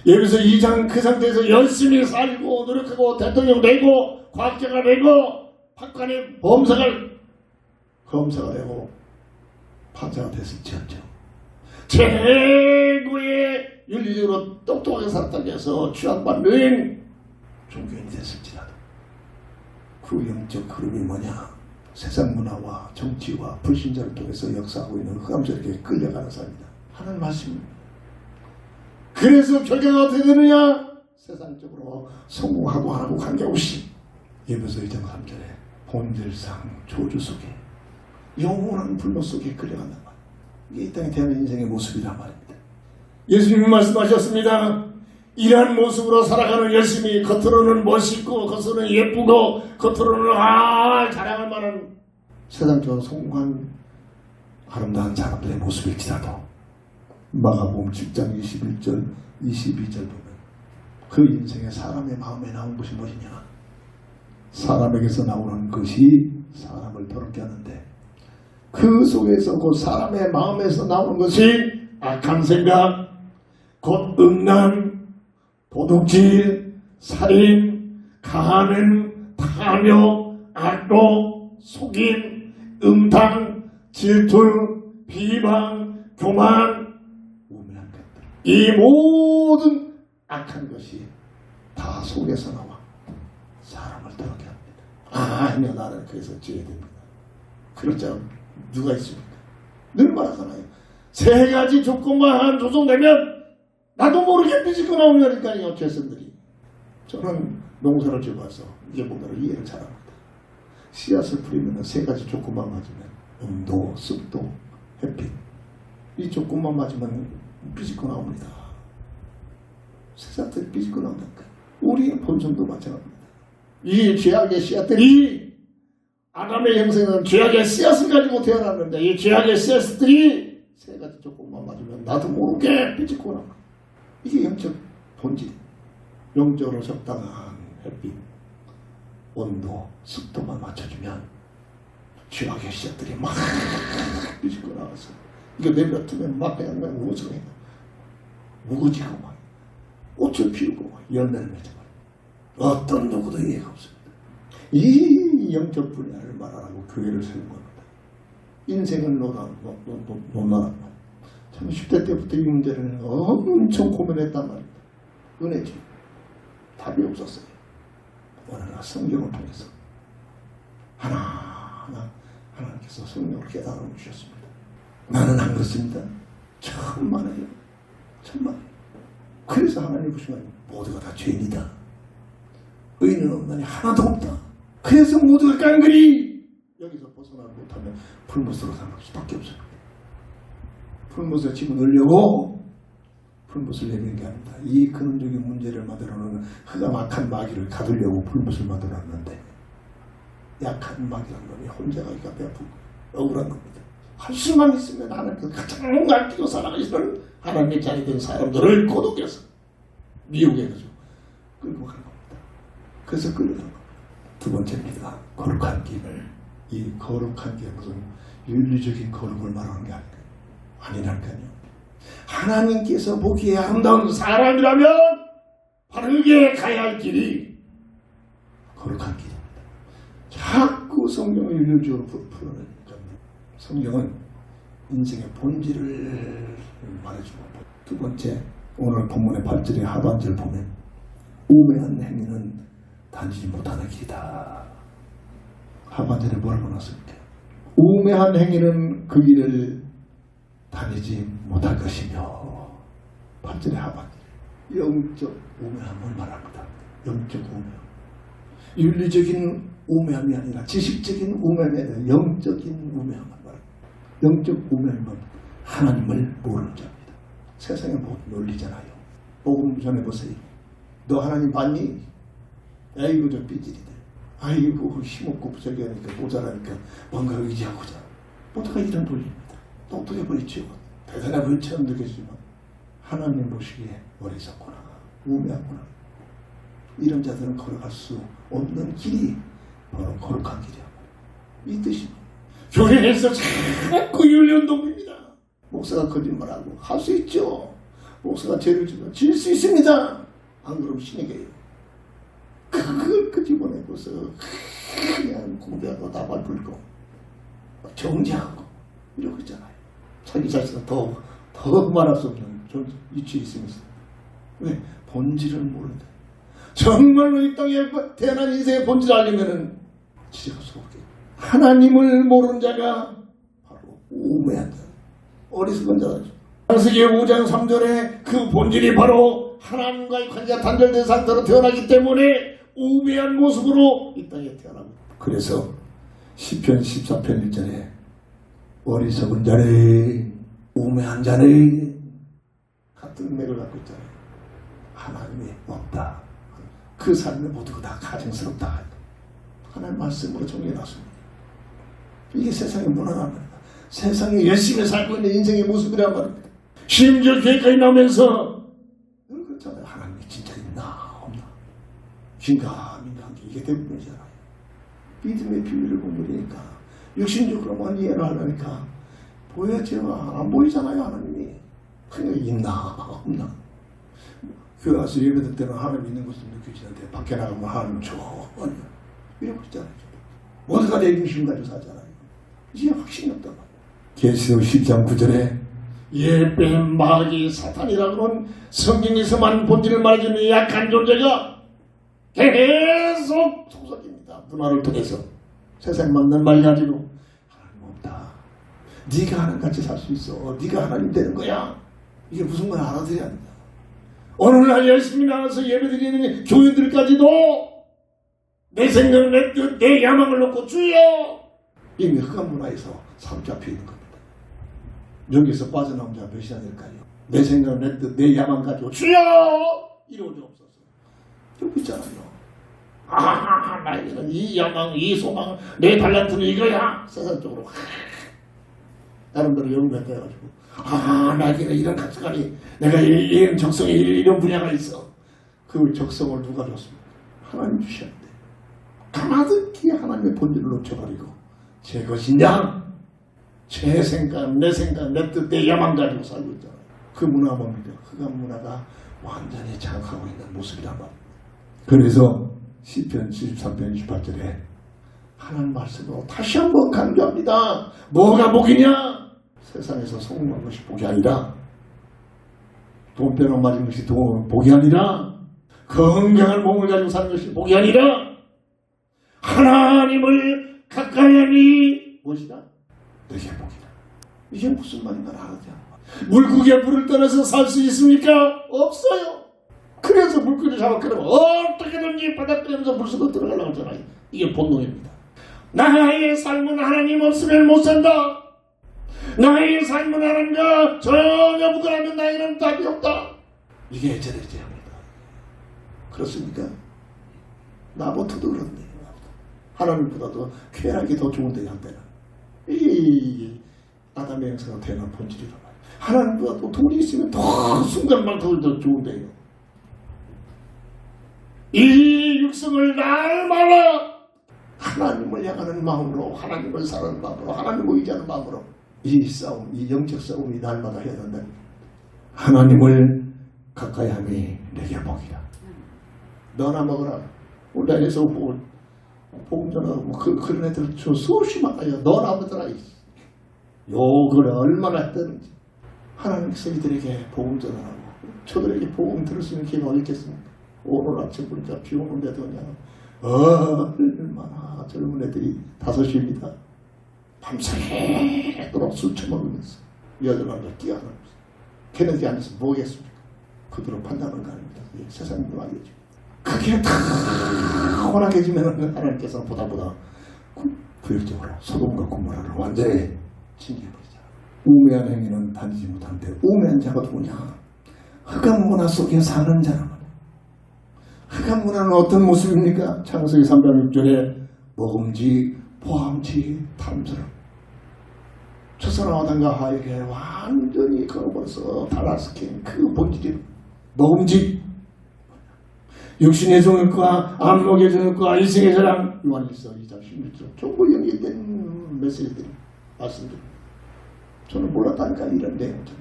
예배서 2장 그 상태에서 열심히 살고 노력하고 대통령 되고 과학자가 되고 박관의 검사가 되고 판사가 됐을지언정 최고의 윤리적으로 똑똑하게 살았다고 해서 취약받는 종교인이 됐을지라도 그 영적 흐름이 뭐냐? 세상 문화와 정치와 불신자를 통해서 역사하고 있는 흑암스럽게 끌려가는 삶이다. 하는 말씀입니다. 그래서 결과가 어떻게 되느냐? 세상적으로 성공하고 안 하고 관계없이 예배서 2장 3절에 본질상 저주 속에 영원한 불로 속에 끌려간단 말이에요. 이게 이 땅에 태어난 인생의 모습이란 말입니다. 예수님이 말씀하셨습니다. 이러한 모습으로 살아가는 열심히 겉으로는 멋있고 겉으로는 예쁘고 겉으로는 자랑할 만한 세상적으로 성공한 아름다운 사람들의 모습일지라도 마가복음 10장 21절 22절 보면 그 인생의 사람의 마음에 나온 것이 무엇이냐? 사람에게서 나오는 것이 사람을 더럽게 하는데 그 속에서 그 사람의 마음에서 나오는 것이 악한 생각, 곧 음란, 도둑질, 살인, 가늠, 탐욕, 악독, 속임, 음탕, 질투, 비방, 교만, 우매한 것들. 이 모든 악한 것이 다 속에서 나와 사람을 더럽게 합니다. 아니요, 나는 그래서 지어야 됩니다. 그렇죠. 누가 있습니까? 늘 말하잖아요. 세 가지 조건만 조성되면 나도 모르게 삐지고 나오니까요. 죄성들이. 저는 농사를 지어봐서 이게 뭔가를 이해를 잘합니다. 씨앗을 뿌리면 세 가지 조건만 맞으면 온도, 습도, 햇빛 이 조건만 맞으면 삐지고 나옵니다. 새싹들이 삐지고 나온다니까. 우리의 본성도 마찬가지입니다. 이 죄악의 씨앗들이 아담의 형성은 죄악의 씨앗을 가지고 태어났는데 이 죄악의 씨앗들이 세 가지 조건만 맞으면 나도 모르게 삐지고 나옵니다. 이게 영적 본질, 영적으로 적당한 햇빛, 온도, 습도만 맞춰주면 죄악의 씨앗들이 막 삐지고 나와서 이거 내뱉으면 막 그냥 우거지고 무거지고 막 꽃을 피우고 막 열매를 맺어 어떤 누구도 이해가 없습니다. 이 영적 분야를 말하라고 교회를 세운 겁니다. 인생을 논하는 저는 10대 때부터 이 문제를 엄청 고민했단 말입니다. 은혜지. 답이 없었어요. 어느 날 성경을 통해서 하나하나 하나님께서 성령을 깨달음을 주셨습니다. 나는 안 그렇습니다. 천만에요. 천만. 그래서 하나님 보시면 모두가 다 죄인이다. 의인은 없나니 하나도 없다. 그래서 모두가 깡그리 여기서 벗어나지 못하면 풀무스로 삼을 수밖에 없습니다. 풀무스에 집어넣으려고 풀무스를 내미는 게 아닙니다. 이 근원적인 문제를 만들어놓은 흑암 악한 마귀를 가두려고 풀무스를 만들어놨는데 약한 막이라는 놈이 혼자 가기가 배아프고 억울한 겁니다. 할 수만 있으면 하나님께 가장 아끼고 사랑하시는 하나님의 자녀 된 사람들을 고독해서 미혹해가지고 끌고 가는 겁니다. 그래서 끌려가는 겁니다. 두 번째입니다. 거룩한 길을. 이 거룩한 길은 무슨 윤리적인 거룩을 말하는 게 아니라니까요. 하나님께서 보기에 아름다운 사람이라면 바르게 가야 할 길이 거룩한 길입니다. 자꾸 성경을 윤리적으로 풀어내니까 성경은 인생의 본질을 말해주고, 두 번째 오늘 본문의 8절의 하반절을 보면 우매한 행위는 다니지 못하는 길이다. 하반절에 뭐라고 나왔습니까? 우매한 행위는 그 길을 다니지 못할 것이며, 8절의 하반절 영적 우매함을 말합니다. 영적 우매함. 윤리적인 우매함이 아니라 지식적인 우매함이 아니라 영적인 우매함을 말합니다. 영적 우매함은 하나님을 모르는 자입니다. 세상에 못 놀리잖아요. 복음 전해보세요. 너 하나님 봤니? 아이고 저 삐질이들. 아이고 힘없고 부적이 하니까 모자라니까 뭔가 의지하고자. 모두가 이런 논리입니다. 똑똑해 보이죠. 대단해 보이처럼 느껴지지만 하나님 보시기에 어리석구나, 우매하구나. 이런 자들은 걸어갈 수 없는 길이 바로 거룩한 길이야. 이 뜻입니다. 교회에서 자꾸 윤리운동입니다. 목사가 거짓말하고 할 수 있죠. 목사가 죄를 지면 질 수 있습니다. 안 그러면 신에게요. 그걸 끄집어내고서 그냥 공부하고 나발 불고 정지하고 이러고 있잖아요. 자기 자신은 더 말할 수 없는 이치에 있으면서. 왜? 본질을 모른다. 정말로 이 땅에 태어난 인생의 본질을 알려면은 지적할 수 없게. 하나님을 모르는 자가 바로 우매한 자, 어리석은 자죠. 창세기 5장 3절에 그 본질이 바로 하나님과의 관계가 단절된 상태로 태어나기 때문에 우매한 모습으로 이 땅에 태어납니다. 그래서 시편 14편 1절에 어리석은 자네, 우매한 자네 같은 맥을 갖고 있잖아요. 하나님이 없다. 그 삶의 모두가 다 가증스럽다. 하나님 말씀으로 정리해놨습니다. 이게 세상의 문화란 말입니다. 세상에 열심히 살고 있는 인생의 모습이란 말입니다. 심지어 교회까지 나오면서 그렇잖아요. 하나님이 진짜 있나 없나 긴가민가한 게 이게 대부분이잖아요. 믿음의 비밀을 공부하니까 육신적으로만 이해를 하려니까 보여지만 안 보이잖아요. 하나님이 그냥 있나 없나. 교회 와서 예배들 때는 하나님 있는 것도 느껴지는데 밖에 나가면 하나님 전혀 이러고 있잖아요. 모두가 내 중심 가지고 살잖아요. 이제 확신이 없단 말이에요. 계시록 10장 9절에 예뱀 마귀 사탄이라고는 성경에서만 본질을 말해주는 약한 존재가 계속 속삭입니다. 문화를 통해서 세상 만난 말 가지고 하나님 없다. 네가 하나님 같이 살 수 있어. 네가 하나님 되는 거야. 이게 무슨 말 알아들어야 합니다. 오늘날 열심히 나가서 예배드리는 교인들까지도 내 생각을 내 뜻, 내 야망을 놓고 주여! 이미 흑암 문화에서 사로잡혀 있는 겁니다. 여기서 빠져나온 자가 몇이나 될까요? 내 생각을 내 뜻, 내 야망 가지고 주여! 이러지 없어서. 여기 있잖아요. 나에게는 이 야망, 이 소망, 내 달란트는 이거야! 세상적으로. 나름대로 연구해가지고. 나에게는 이런 가치관이, 내가 이런 적성에 이런 분야가 있어. 그 적성을 누가 줬습니까? 하나님 주셨는데. 가마득히 하나님의 본질을 놓쳐버리고, 제 것이냐? 제 생각, 내 뜻, 내 야망 가지고 살고 있잖아요. 그 문화가 뭡니까? 흑암 문화가 완전히 장악하고 있는 모습이란 말입니다. 그래서 시편 73편 28절에 하나님 말씀으로 다시 한번 강조합니다. 뭐가 복이냐? 세상에서 성공한 것이 복이 아니라, 돈 빼놓은 맞은 것이 복이 아니라, 건강한 몸을 가지고 사는 것이 복이 아니라, 하나님을 가까이 하니 무엇이다? 너희의 복이다. 이게 무슨 말인가 알아야. 물고기가 물을 떠나서 살 수 있습니까? 없어요. 그래서 물고기를 잡아끌으면 어떻게든지 바닥들면서 물속으로 들어가려고 하잖아요. 이게 본능입니다. 나의 삶은 하나님 없으면 못 산다. 나의 삶은 하나님과 전혀 무관하면 나에게는 답이 없다. 이게 제대로지 합니다. 그렇습니까? 나부터도 그렇네. 하나님보다도 쾌락이 더 좋은데 한때는 이 아담의 형상은 태어난 본질이란 말이에요. 하나님보다도 돈이 있으면 더 순간만큼은 더 좋은데요. 이 육성을 날마다 하나님을 향하는 마음으로, 하나님을 사랑하는 마음으로, 하나님을 의지하는 마음으로 이 싸움, 이 영적 싸움이 날마다 해야 된다. 하나님을 가까이 함이 내게 복이다. 너나 먹어라. 온라인에서 복음 전하고 그런 애들 저 수없이 많아요. 너나 먹어라. 욕을 얼마나 했다는지. 하나님께서 이들에게 복음 전하라고 저들에게 복음 들을 수 있는 기회가 어디 있겠습니까? 오늘 아침 보니까 비 오는데도 그냥 얼마나 젊은 애들이 5시입니다. 밤새도록 술 처먹으면서 여자들한테 뛰어가면서 걔네들이 앉아서 뭐겠습니까? 그들은 판단하는 거 아닙니다. 세상이 말이죠. 그게 다 허락해지면 하나님께서는 보다 부역적으로 소돔과 고모라를 완전히 징계해버리잖아. 우매한 행위는 다니지 못하는데 우매한 자가 누구냐? 흑암 문화 속에 사는 자란 말이야. 흑암 문화는 어떤 모습입니까? 창세기 306절에 먹음직, 포함직, 탐스러움. 첫사람 아담과 하에게 완전히 걸어버려서 달아스킨 그 본질이 먹음직, 육신의 정욕과 안목의 정욕과 이생의 자랑. 요한일서 2장 16절 전부 연결된 메시지들이 말씀드립니다. 저는 몰랐다니까 이런 내용들.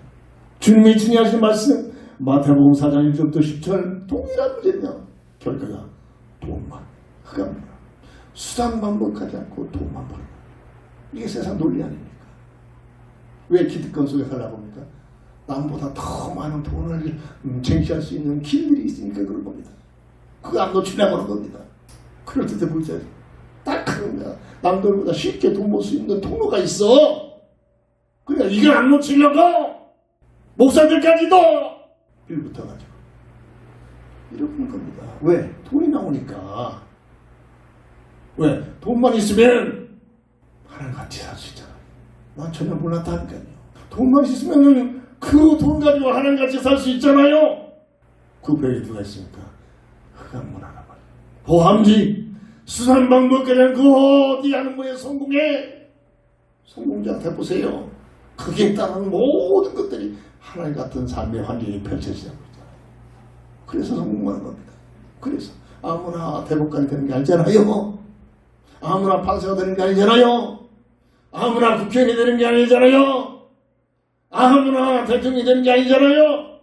주님이 증언하신 말씀 마태복음 4장 1절부터 10절 동일한 문제며 결과가 돈만, 흑암만, 수단 반복하지 않고 돈만 버는 거예요. 이게 세상 논리 아닙니까? 왜 기득권 속에 살라고 합니까? 남보다 더 많은 돈을 쟁취할 수 있는 길들이 있으니까 그런 겁니다. 그거 안 놓치려고 하는 겁니다. 그럴 때 보이죠. 딱 그런 거야. 남들보다 쉽게 돈 벌 수 있는 통로가 있어. 그러니까 이걸 안 놓치려고 목사들까지도 빌부터 가지고 이러는 겁니다. 왜? 돈이 나오니까. 왜? 돈만 있으면 하나님 같이 살 수 있잖아. 난 전혀 몰랐다니까요. 돈만 있으면 그 돈 가지고 하나님 같이 살 수 있잖아요. 그 배에 누가 있습니까? 흑암 문화란 말이에요. 보함지, 수산 방법 그냥 그 어디 하는 거에 성공해. 성공자한테 해보세요. 그게 따른 모든 것들이 하나님 같은 삶의 환경이 펼쳐지자고 있잖아요. 그래서 성공하는 겁니다. 그래서 아무나 대법관이 되는 게 아니잖아요. 아무나 판사가 되는 게 아니잖아요. 아무나 국회의원이 되는 게 아니잖아요. 아무나 대통령이 되는 게 아니잖아요.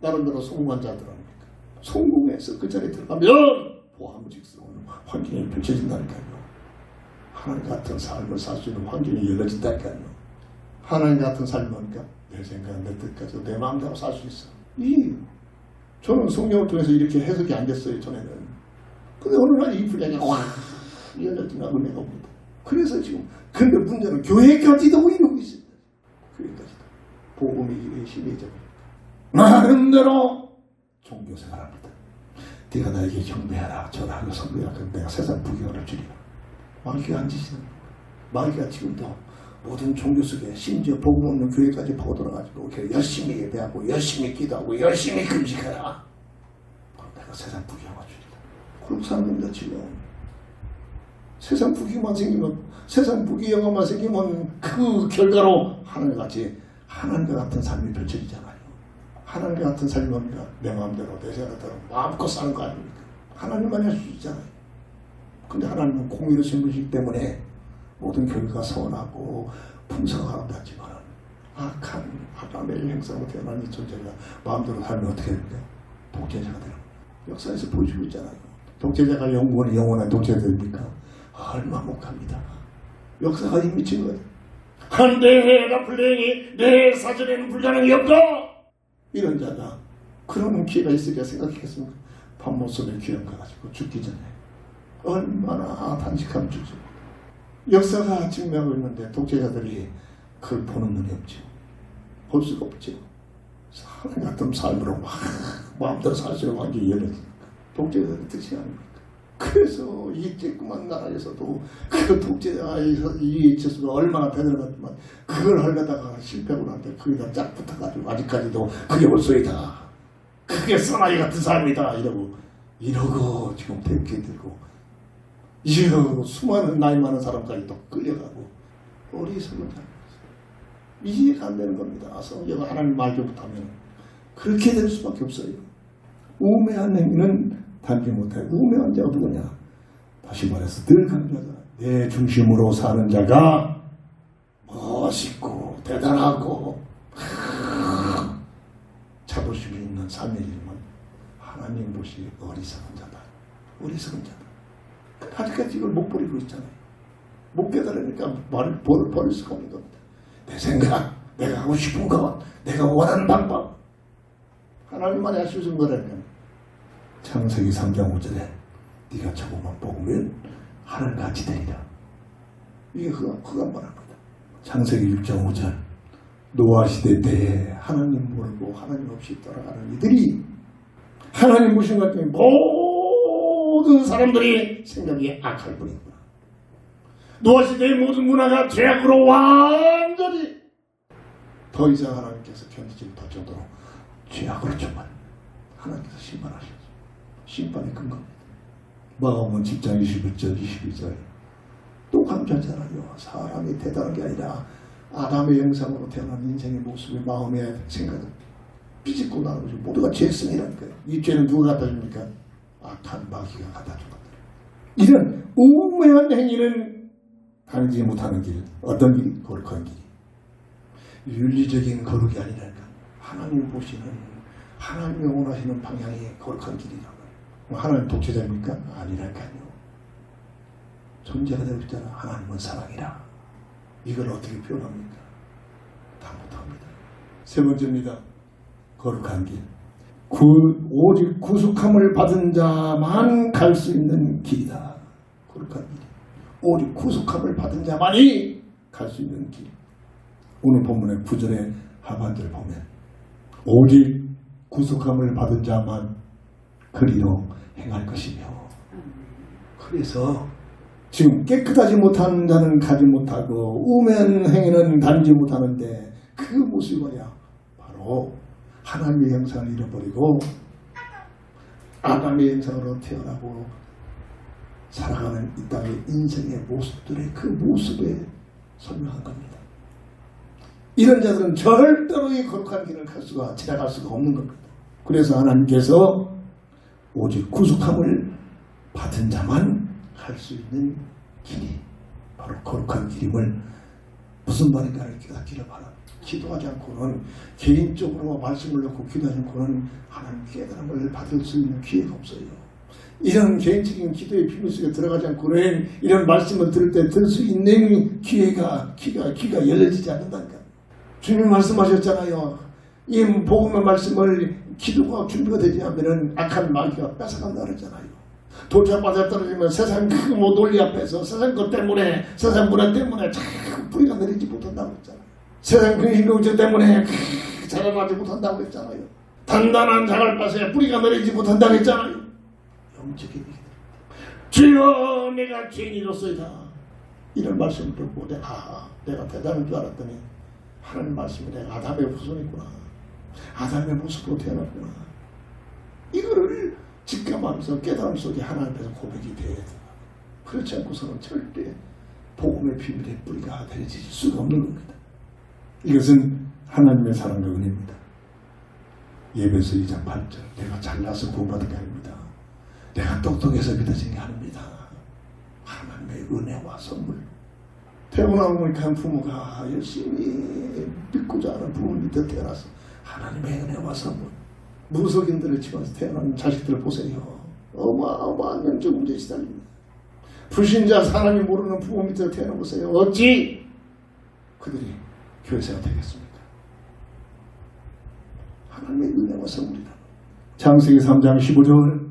나름대로 성공한 자들 아닙니까? 성공해서 그 자리에 들어가면 보함직스러운 환경이 펼쳐진다니까요. 하나님 같은 삶을 살 수 있는 환경이 열려진다니까요. 하나님 같은 삶이니까 내 생각, 내 뜻까지 내 마음대로 살 수 있어. 저는 성경을 통해서 이렇게 해석이 안 됐어요, 전에는. 근데 어느 날 이 분량이 확 열렸구나, 은혜가 옵니다. 그래서 지금, 근데 문제는 교회까지도 이루고 있습니다. 교회까지도. 복음이 심해져 버립니다. 나름대로 종교생활합니다. 네가 나에게 경배하라, 절하고 섬기라. 그럼 내가 세상 부귀를 주리라. 마귀가 안 지시는 거예요. 마귀가 지금도 모든 종교 속에 심지어 복음 없는 교회까지 퍼들어가지고 열심히 예배하고 열심히 기도하고 열심히 금식하라. 그럼 내가 세상 부귀영화 주리라. 그렇게 사는 겁니다. 지금 세상 부귀만 생기면, 세상 부귀영화만 생기면 그 결과로 하나님같이 하나님과 같은 삶이 펼쳐지잖아요. 하나님과 같은 삶이 뭡니까? 내 마음대로 내 생각대로 마음껏 사는 거 아닙니까? 하나님만 할 수 있잖아요. 근데 하나님은 공의로신 분이기 때문에 모든 교회가 선하고 풍성하다지만 악한 아담의 형상으로 태어난 이 존재가 마음대로 살면 어떻게 됩니까? 독재자가 되는 거예요. 역사에서 보여주고 있잖아요. 독재자가 영원한 독재가 됩니까? 얼마 못 갑니다. 역사가 이미 미친 거예요. 한데 라플레잉이 내 사전에는 불가능이 없다. 이런 자가 그런 기회가 있으리라 생각했겠습니까? 밤모습의 귀한 거 가지고 죽기 전에 얼마나 단식하면 죽죠. 역사가 증명하고 있는데 독재자들이 그걸 보는 눈이 없죠. 볼 수가 없죠. 하나님 같은 삶으로 막 마음대로 살 수 있는 환경이 열려지니까 독재자들의 뜻이 아닙니까? 그래서 이 쬐끄만 나라에서도 그 독재자가 이 지수가 얼마나 배달받지만 그걸 하려다가 실패하고 나는데 거기다 쫙 붙어가지고 아직까지도 그게 올소이다. 그게 사나이 같은 삶이다. 이러고 지금 대기 들고 이제 수많은 나이 많은 사람까지도 끌려가고 어리석은 자입니다. 이해가 안 되는 겁니다. 성경 하나님 말도 못하면 그렇게 될 수밖에 없어요. 우매한 행위는 단지 못해. 우매한 자가 누구냐? 다시 말해서 늘 강조하잖아. 내 중심으로 사는 자가 멋있고 대단하고 자부심이 있는 삶이지만 하나님 보시 어리석은 자다. 어리석은 자다. 아직까지 이걸 못 버리고 있잖아요. 못 깨달으니까 말을 버릴 수가 없는 겁니다. 내 생각, 내가 하고 싶은 것, 내가 원하는 방법. 하나님만이 할 수 있는 거라면 창세기 3장 5절에 네가 저것만 뽑으면 하늘같이 되리라. 이게 그가 말한 거다. 창세기 6장 5절 노아 시대 때에 하나님 모르고 하나님 없이 돌아가는 이들이 하나님 보신 것 때문에 모든 사람들이 생각이 악할 뿐이구나. 노아 시대의 모든 문화가 죄악으로 완전히 더 이상 하나님께서 견디지 못할 정도로 죄악으로 정말 하나님께서 심판하셨죠. 심판의 근거입니다. 마가복음 10장 21절 22절 또 강조하잖아요. 사람이 대단한 게 아니라 아담의 형상으로 태어난 인생의 모습의 마음의 생각을 삐짓고 나는 거죠. 모두가 죄성이라니까요. 이 죄는 누가 갖다 줍니까? 악한 마귀가 갖다 준 것들. 이런 우매한 행위는 다니지 못하는 길. 어떤 길? 거룩한 길. 윤리적인 거룩이 아니라니까. 하나님 보시는 하나님이 원하시는 방향이 거룩한 길이라고. 하나님 독재자입니까? 아니라니까요. 존재가 되고 있잖아. 하나님은 사랑이라. 이걸 어떻게 표현합니까? 다 못합니다. 세 번째입니다. 거룩한 길. 오직 구속함을 받은 자만 갈 수 있는 길이다. 거룩한 길. 오직 구속함을 받은 자만이 갈 수 있는 길. 오늘 본문의 9절의 하반절을 보면 오직 구속함을 받은 자만 그리로 행할 것이며. 그래서 지금 깨끗하지 못한 자는 가지 못하고 우매한 행위는 다니지 못하는데 그 모습이 뭐냐? 바로 하나님의 형상을 잃어버리고 아담의 형상으로 태어나고 살아가는 이 땅의 인생의 모습들의 그 모습에 설명한 겁니다. 이런 자들은 절대로 이 거룩한 길을 지나갈 수가 없는 겁니다. 그래서 하나님께서 오직 구속함을 받은 자만 갈 수 있는 길이 바로 거룩한 길임을 무슨 말인가를 깨닫기를 바랍니다. 기도하지 않고는 개인적으로 말씀을 놓고 기도하지 않고는 하나님 깨달음을 받을 수 있는 기회가 없어요. 이런 개인적인 기도의 비밀 속에 들어가지 않고는 이런 말씀을 들을 때 들 수 있는 귀가 열려지지 않는다니까. 주님이 말씀하셨잖아요. 이 복음의 말씀을 기도가 준비가 되지 않으면 악한 마귀가 뺏어간다 그랬잖아요. 돌짝바닥 떨어지면 세상 그 논리 앞에서 세상 것 때문에 세상 문화 때문에 자꾸 뿌리가 내리지 못한다고 했잖아요. 세상 근심경제 때문에 자라나지 못한다고 했잖아요. 단단한 자갈밭에 뿌리가 내리지 못한다고 했잖아요. 영적인 얘기입니다. 주여 내가 죄인이로소이다. 이런 말씀을 듣고 내가 대단한 줄 알았더니 하나님 말씀이 내가 아담의 후손이구나. 아담의 모습으로 태어났구나. 이거를 직감하면서 깨달음 속에 하나님 앞에서 고백이 돼야 돼. 그렇지 않고서는 절대 복음의 비밀의 뿌리가 되어질 수가 없는 겁니다. 이것은 하나님의 사랑과 은혜입니다. 예배서 2장 8절 내가 잘나서 구원받은 게 아닙니다. 내가 똑똑해서 믿어진 게 아닙니다. 하나님의 은혜와 선물. 태어나면 간 부모가 열심히 믿고자 하는 부모 밑에 태어나서 하나님의 은혜와 선물. 무속인들을 집안에서 태어난 자식들을 보세요. 어마어마한 영적 문제에 시달립니다. 불신자 하나님 모르는 부모 밑에 태어나보세요. 어찌 그들이 교회생활 되겠습니까? 하나님의 은혜와 선물이다. 창세기 3장 15절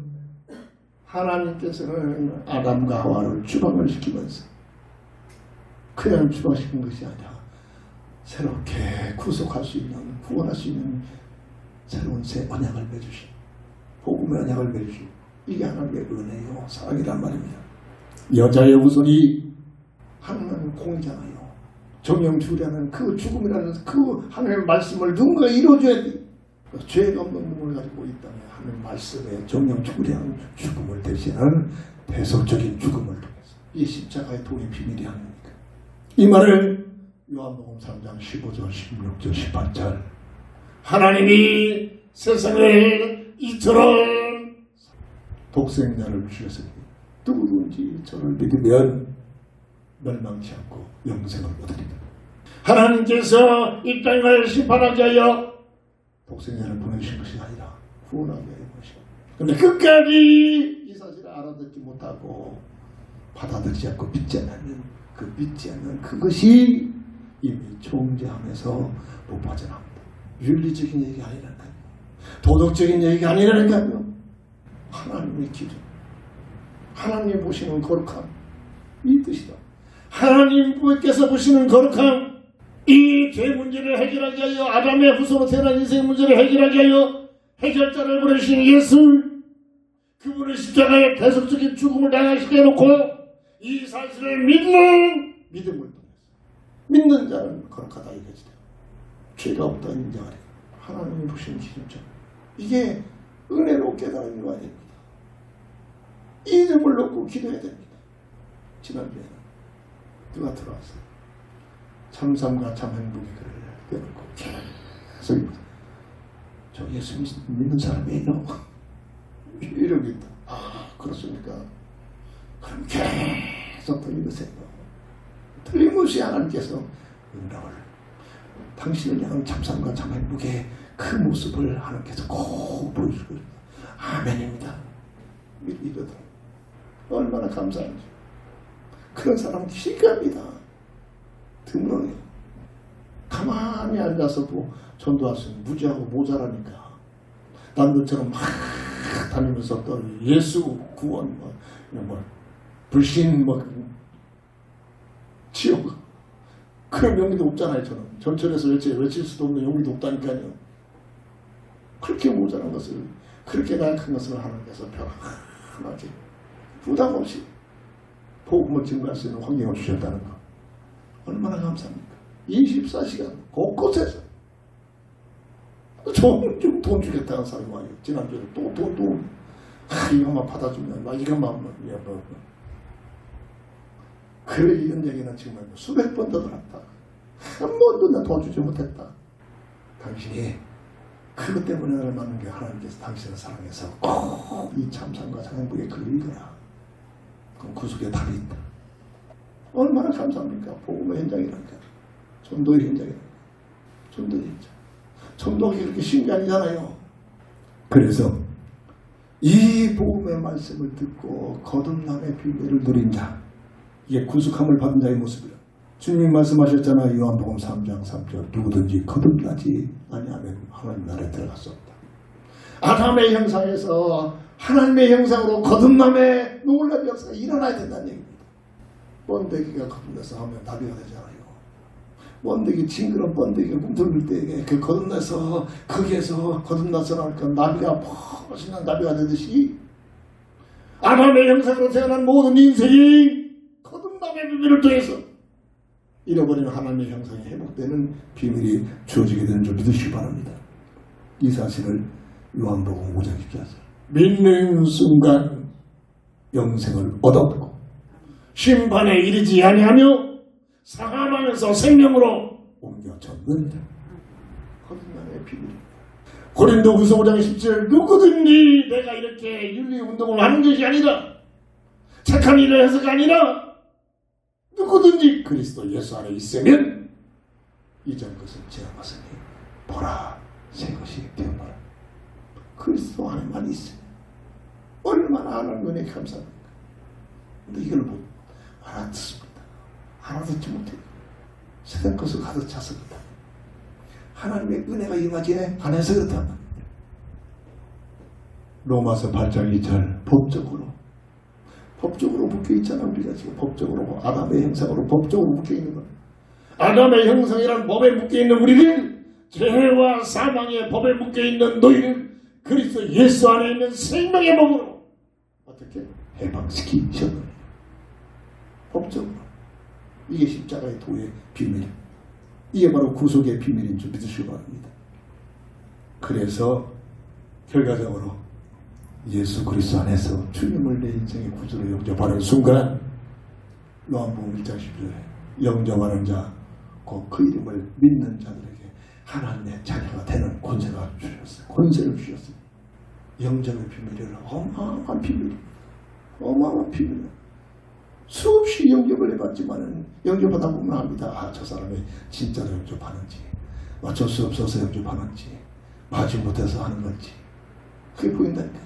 하나님께서는 아담과 하와를 주방을 시키면서 그냥 주방시킨 것이 아니라 새롭게 구속할 수 있는 구원할 수 있는 새로운 새 언약을 맺으신 복음의 언약을 맺으신 이게 하나님의 은혜요 사랑이란 말입니다. 여자의 후손이 하나님은 공이잖아요. 정령 죽으려는 그 죽음이라는 그 하나님의 말씀을 누군가 이루어줘야 돼. 죄가 없는 몸을 가지고 이 땅에 하나님의 말씀에 정령 죽으려는 죽음을 대신하는 대속적인 죽음을 통해서 이 십자가의 도의 비밀이 아닙니까? 이 말을 요한복음 3장 15절, 16절, 18절 하나님이 세상을 이처럼 독생자를 주셨으니 누구든지 저를 믿으면 멸망치 않고 영생을 얻으리라. 하나님께서 이 땅을 심판하기 위하여 독생자를 보내주신 것이 아니라 구원하기 위하여 보내신. 그런데 끝까지 이 사실을 알아듣지 못하고 받아들이지 않고 믿지 않는 그것이 이미 존재하면서 못 빠져나옵니다. 윤리적인 얘기 아니라니까요. 도덕적인 얘기가 아니라니까요. 하나님의 기준, 하나님 보시는 거룩함, 이 뜻이다. 하나님께서 보시는 거룩함, 이 죄 문제를 해결하기 위하여 아담의 후손으로 태어난 인생 문제를 해결하기 위하여 해결자를 보내주신 예수, 그분의 십자가에 대속적인 죽음을 당하시게 해놓고 이 사실을 믿는 믿음을 통해서 믿는 자는 거룩하다 이거지요. 죄가 없다 인정하리. 하나님이 보시는 기준점. 이게 은혜로 깨달은 거 아닙니다. 이름을 놓고 기도해야 됩니다. 지난주에는 누가 들어왔어요? 참삼과 참행복의 글을 떼놓고 계속 저 예수 믿는 사람이에요. 이러고 있다. 아 그렇습니까? 그럼 계속 더 읽으세요. 틀림없이 하나님께서 응답을 당신을 향한 참삼과 참행복의 그 모습을 하나님께서 꼭 보여주고 아멘입니다. 믿거든. 얼마나 감사한지. 그런 사람은 실감이다. 드물어요. 가만히 앉아서 뭐 전도할 수 있는 무지하고 모자라니까 남들처럼 막 다니면서 또 예수 구원 뭐 불신 뭐 지옥 그런 용기도 없잖아요. 저는 전철에서 외칠 수도 없는 용기도 없다니까요. 그렇게 모자란 것을 그렇게 나약한 것을 하나님께서 편안하게 부담 없이 복음을 증거할 수 있는 환경을 주셨다는 것 얼마나 감사합니까? 24시간 곳곳에서 좀 돈 주겠다는 사람이 많이 지난주에 또 이것만 받아주면 막 이것만 그래 이런 얘기는 정말 수백 번 더 들었다. 한 번도 나 도와주지 못했다. 당신이 그것 때문에 나를 만난 게 하나님께서 당신을 사랑해서 꼭 이 참상과 장행복의 글을 읽어라. 그럼 구속의 답이 있다. 얼마나 감사합니까? 복음의 현장이라니까. 전도의 현장이라니까. 전도의 현장. 전도하기 그렇게 쉬운 게 아니잖아요. 그래서 이 복음의 말씀을 듣고 거듭남의 비밀을 누린 자, 이게 구속함을 받은 자의 모습이라. 주님이 말씀하셨잖아요. 요한복음 3장 3절 누구든지 거듭나지 아니하면 하나님 나라에 들어갈 수 없다. 아담의 형상에서 하나님의 형상으로 거듭남의 놀라운 역사가 일어나야 된다는 얘기입니다. 번데기가 거듭나서 하면 나비가 되잖아요. 번데기 징그러운 번데기가 꿈틀을 때 그 거듭나서 거기에서 거듭나서 나오니까 나비가 멋있는 나비가 되듯이 아담의 형상으로 태어난 모든 인생이 거듭남의 비밀을 통해서 잃어버린 하나님의 형상이 회복되는 비밀이 주어지게 되는 줄 믿으시기 바랍니다. 이 사실을 요한복음 5장 14절 믿는 순간 영생을 얻었고 심판에 이르지 아니하며 사함하면서 생명으로 옮겨졌느니라. 거듭남의 비밀입니다. 고린도후서 5장 17절 누구든지 내가 이렇게 윤리운동을 하는 것이 아니라 착한 일을 해서가 아니라 누구든지 그리스도 예수 안에 있으면 이전 것은 지나갔으니 보라 새 것이 되었노라. 그리스도 안에만 있으면 얼마나 하나님 은혜에 감사합니까? 근데 이걸 못 알아듣습니다. 알아듣지 못해요. 세상 것을 가득 찼습니다. 하나님의 은혜가 임하지 안에서 그렇단 말입니다. 로마서 8장 2절 법적으로 묶여있잖아. 우리가 지금 법적으로 아담의 형상으로 법적으로 묶여있는 거예요. 아담의 형상이란 법에 묶여있는 우리는 죄와 사망의 법에 묶여있는 너희는 그리스도 예수 안에 있는 생명의 법으로 어떻게 해방시키셨느냐. 법적으로. 이게 십자가의 도의 비밀. 이게 바로 구속의 비밀인 줄 믿으시기 바랍니다. 그래서 결과적으로 예수 그리스도 안에서 주님을 내 인생의 구주로 영접하는 순간 요한복음 1장 10절에 영접하는 자, 곧 그 이름을 믿는 자들에게 하나님의 자녀가 되는 권세가 주셨어요. 권세를 주셨어요. 영접의 비밀은 어마어마한 비밀, 어마어마한 비밀. 수없이 영접을 해봤지만은 영접하다 보면 압니다. 저 사람이 진짜로 영접하는지, 어쩔 수 없어서 영접하는지, 마지 못해서 하는 건지, 그게 보인다니까.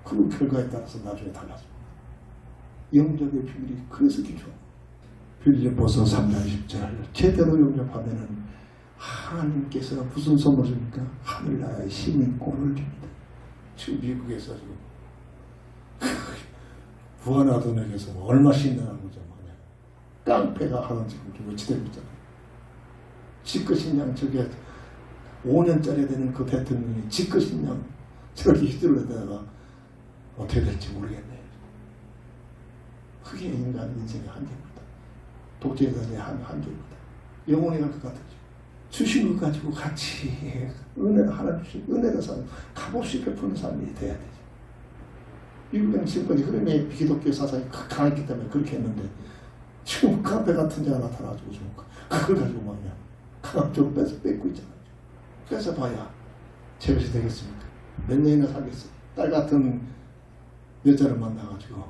그 결과에 따라서 나중에 달라집니다. 영접의 비밀이 그래서 기초합니다. 빌립보서 3장 10절, 제대로 영접하면은 하나님께서 무슨 선물 줍니까? 하늘나라의 시민권을 줍니다. 지금 미국에서 지금 부하나돈에게서 얼마 신뢰하는 거죠. 깡패가 하는 지금 외치되고 있잖아요. 지크신양 저게 5년짜리 되는 그 대통령이 지크신양 저렇게 휘둘러대다가 어떻게 될지 모르겠네요. 그게 인간 인생의 한계입니다. 독재자의 한계입니다. 영혼이 갈 것 같아요. 주신 것 가지고 같이 은혜 하나 주신 은혜를 사는 값없이 베푸는 삶이 돼야 되죠. 미국은 지금까지 흐름의 기독교 사상이 강했기 때문에 그렇게 했는데 지금 카페 같은 데가 나타나가지고 좀 그걸 가지고 말이야 강압적으로 뺏고 있잖아요. 뺏어봐야 제 것이 되겠습니까? 몇 년이나 살겠어요. 딸 같은 여자를 만나가지고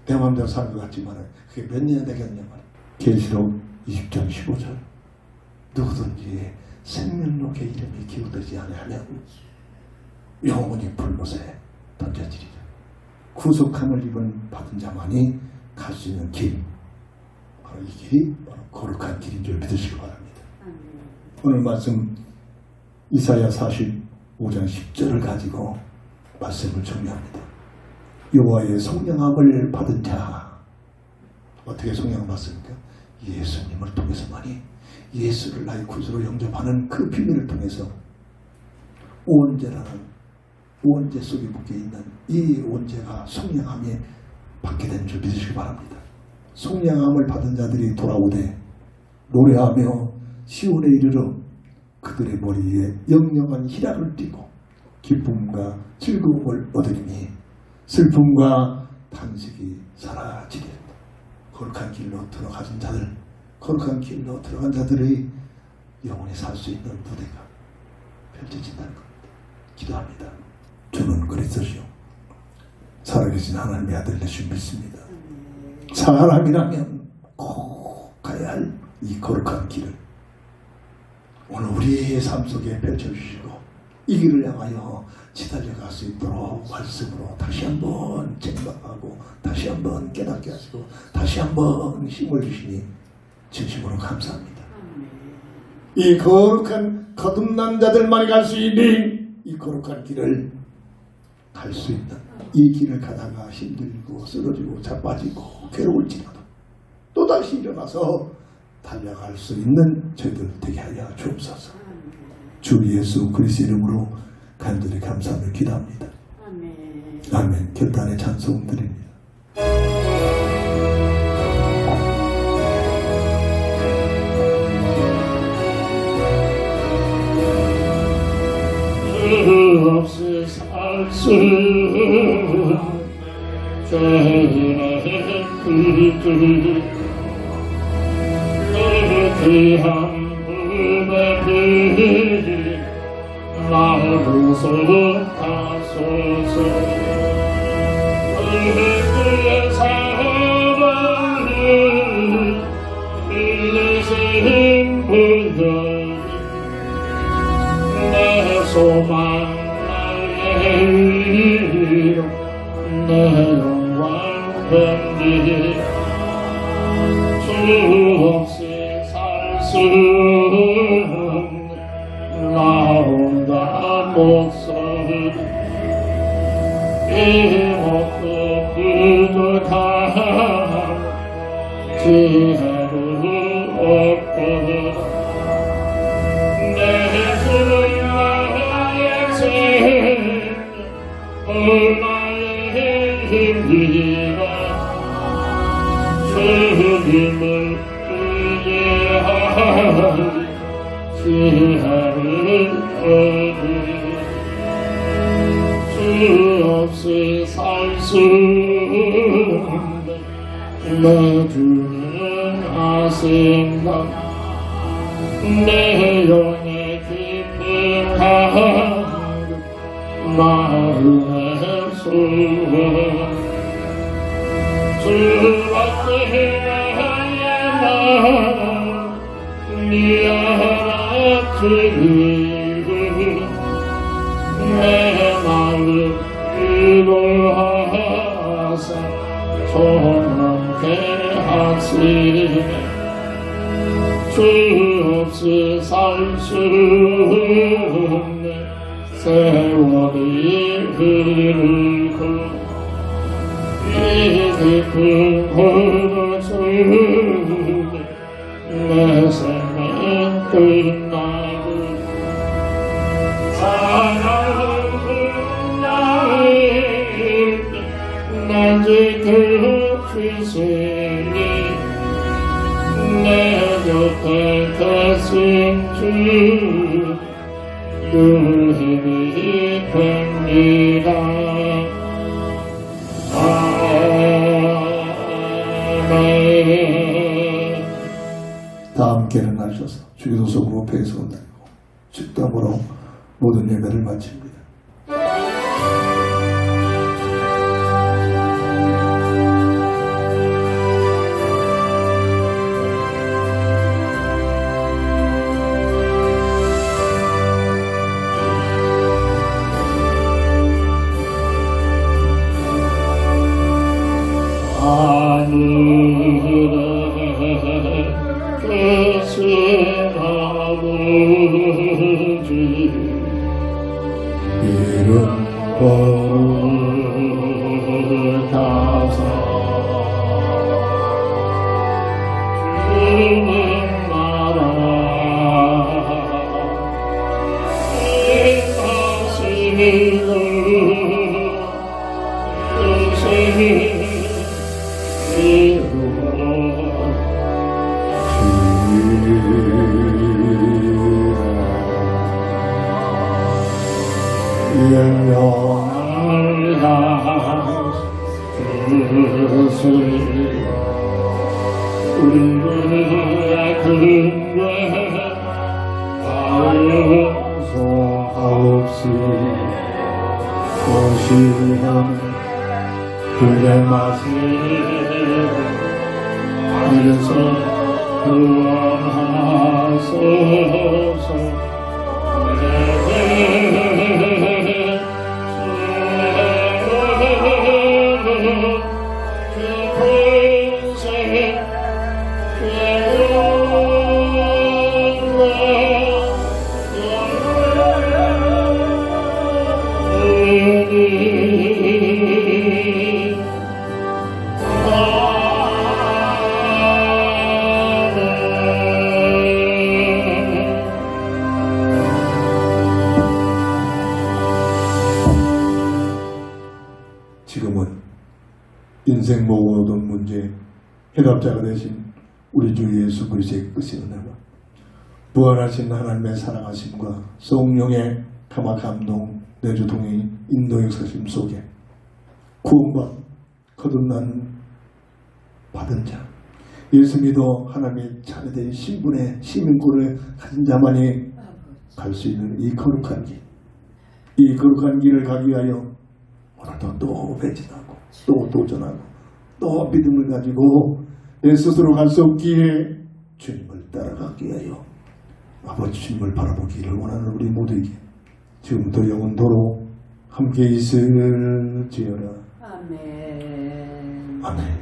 내 마음대로 사는 것 같지만 그게 몇 년이 되겠냐 말이야. 계시록 20장 15절, 누구든지 생명록의 이름이 기록되지 아니하면 영원히 불못에 던져지리라. 구속함을 받은 자만이 갈 수 있는 길, 바로 이 길이 바로 거룩한 길인 줄 믿으시기 바랍니다. 오늘 말씀 이사야 45장 10절을 가지고 말씀을 정리합니다. 여호와의 성령함을 받은 자, 어떻게 성령을 받습니까? 예수님을 통해서만이, 예수를 나의 구주로 영접하는 그 비밀을 통해서 오온제라는 오온제 속에 묶여 있는 이 오온제가 성령함에 받게 된 줄 믿으시기 바랍니다. 성령함을 받은 자들이 돌아오되 노래하며 시온에 이르러 그들의 머리에 영영한 희락을 띠고 기쁨과 즐거움을 얻으리니 슬픔과 탄식이 사라지리라. 거룩한 길로 들어가는 자들, 거룩한 길로 들어간 자들의 영원히 살 수 있는 무대가 펼쳐진다는 겁니다. 기도합니다. 주는 그리스도시요 살아계신 하나님의 아들 되신 믿습니다. 사람이라면 꼭 가야 할 이 거룩한 길을 오늘 우리의 삶 속에 펼쳐주시고 이 길을 향하여 치달려갈 수 있도록 말씀으로 다시 한번 생각하고 다시 한번 깨닫게 하시고 다시 한번 힘을 주시니 진심으로 감사합니다. 이 거룩한 거듭난 자들만이 갈 수 있는 이 거룩한 길을 갈 수 있는 이 길을 가다가 힘들고 쓰러지고 자빠지고 괴로울지라도 또다시 일어나서 달려갈 수 있는 저희들 되게 하여 주옵소서. 주 예수 그리스도 이름으로 간절히 감사하며 기도합니다. 아멘. 아멘. 결단의 찬송 드립니다. 없이 살 수 죄의 그들 귀한 분의 길 나를 부속하소서. 그의 사랑을 빌리신 분들 내 소망 나의 위로 내 영광 뱀기 주 없이 살 수 없는 나 혼자 목소리 이 모두 부족한 지혜를 얻고 내 주를 나의 생 나의 힘이라 주님을 의지하리 지혜를 얻으리 주 없이 살 수 없는 내 주님 아신다 내 영의 깊은 한국 마음의 소원 주밖에 나의 마음 네 알아주리니 내 마음 위로하사 정케 하시네 주 없이 살 수 없네 세월이 흐르고 이 깊은 고통 속에 내 생명 끝나고 사랑은 나일 난 지켜주시니 내 곁에 계신 주 늘 힘이 됩니다. 아멘. 다 함께 일어나셔서 주기도석으로 배석을 드리고 식당으로 모든 예배를 마칩니다. 하늘에 계신 아버지 이름 거룩하사 주님 나라 영원을 향하시니 우리의 근괴 용서하옵시 오시는 그의 마시고 하늘에서 구원하소서 지금은 인생 모든 문제의 해답자가 되신 우리 주 예수 그리스도의 끝의 은혜와 부활하신 하나님의 사랑하심과 성령의 감화 감동 내주 동행 인도 역사심 속에 구원받 거듭난 받은 자 예수 믿어 하나님의 자녀된 신분의 시민권을 가진 자만이 갈 수 있는 이 거룩한 길, 이 거룩한 길을 가기 위하여 오늘도 또 배진하고 또 도전하고 또 믿음을 가지고 내 스스로 갈 수 없기에 주님을 따라가기 위하여 아버지 주님을 바라보기를 원하는 우리 모두에게 지금부터 영원토록 함께 있을지어라. 아멘. 아멘.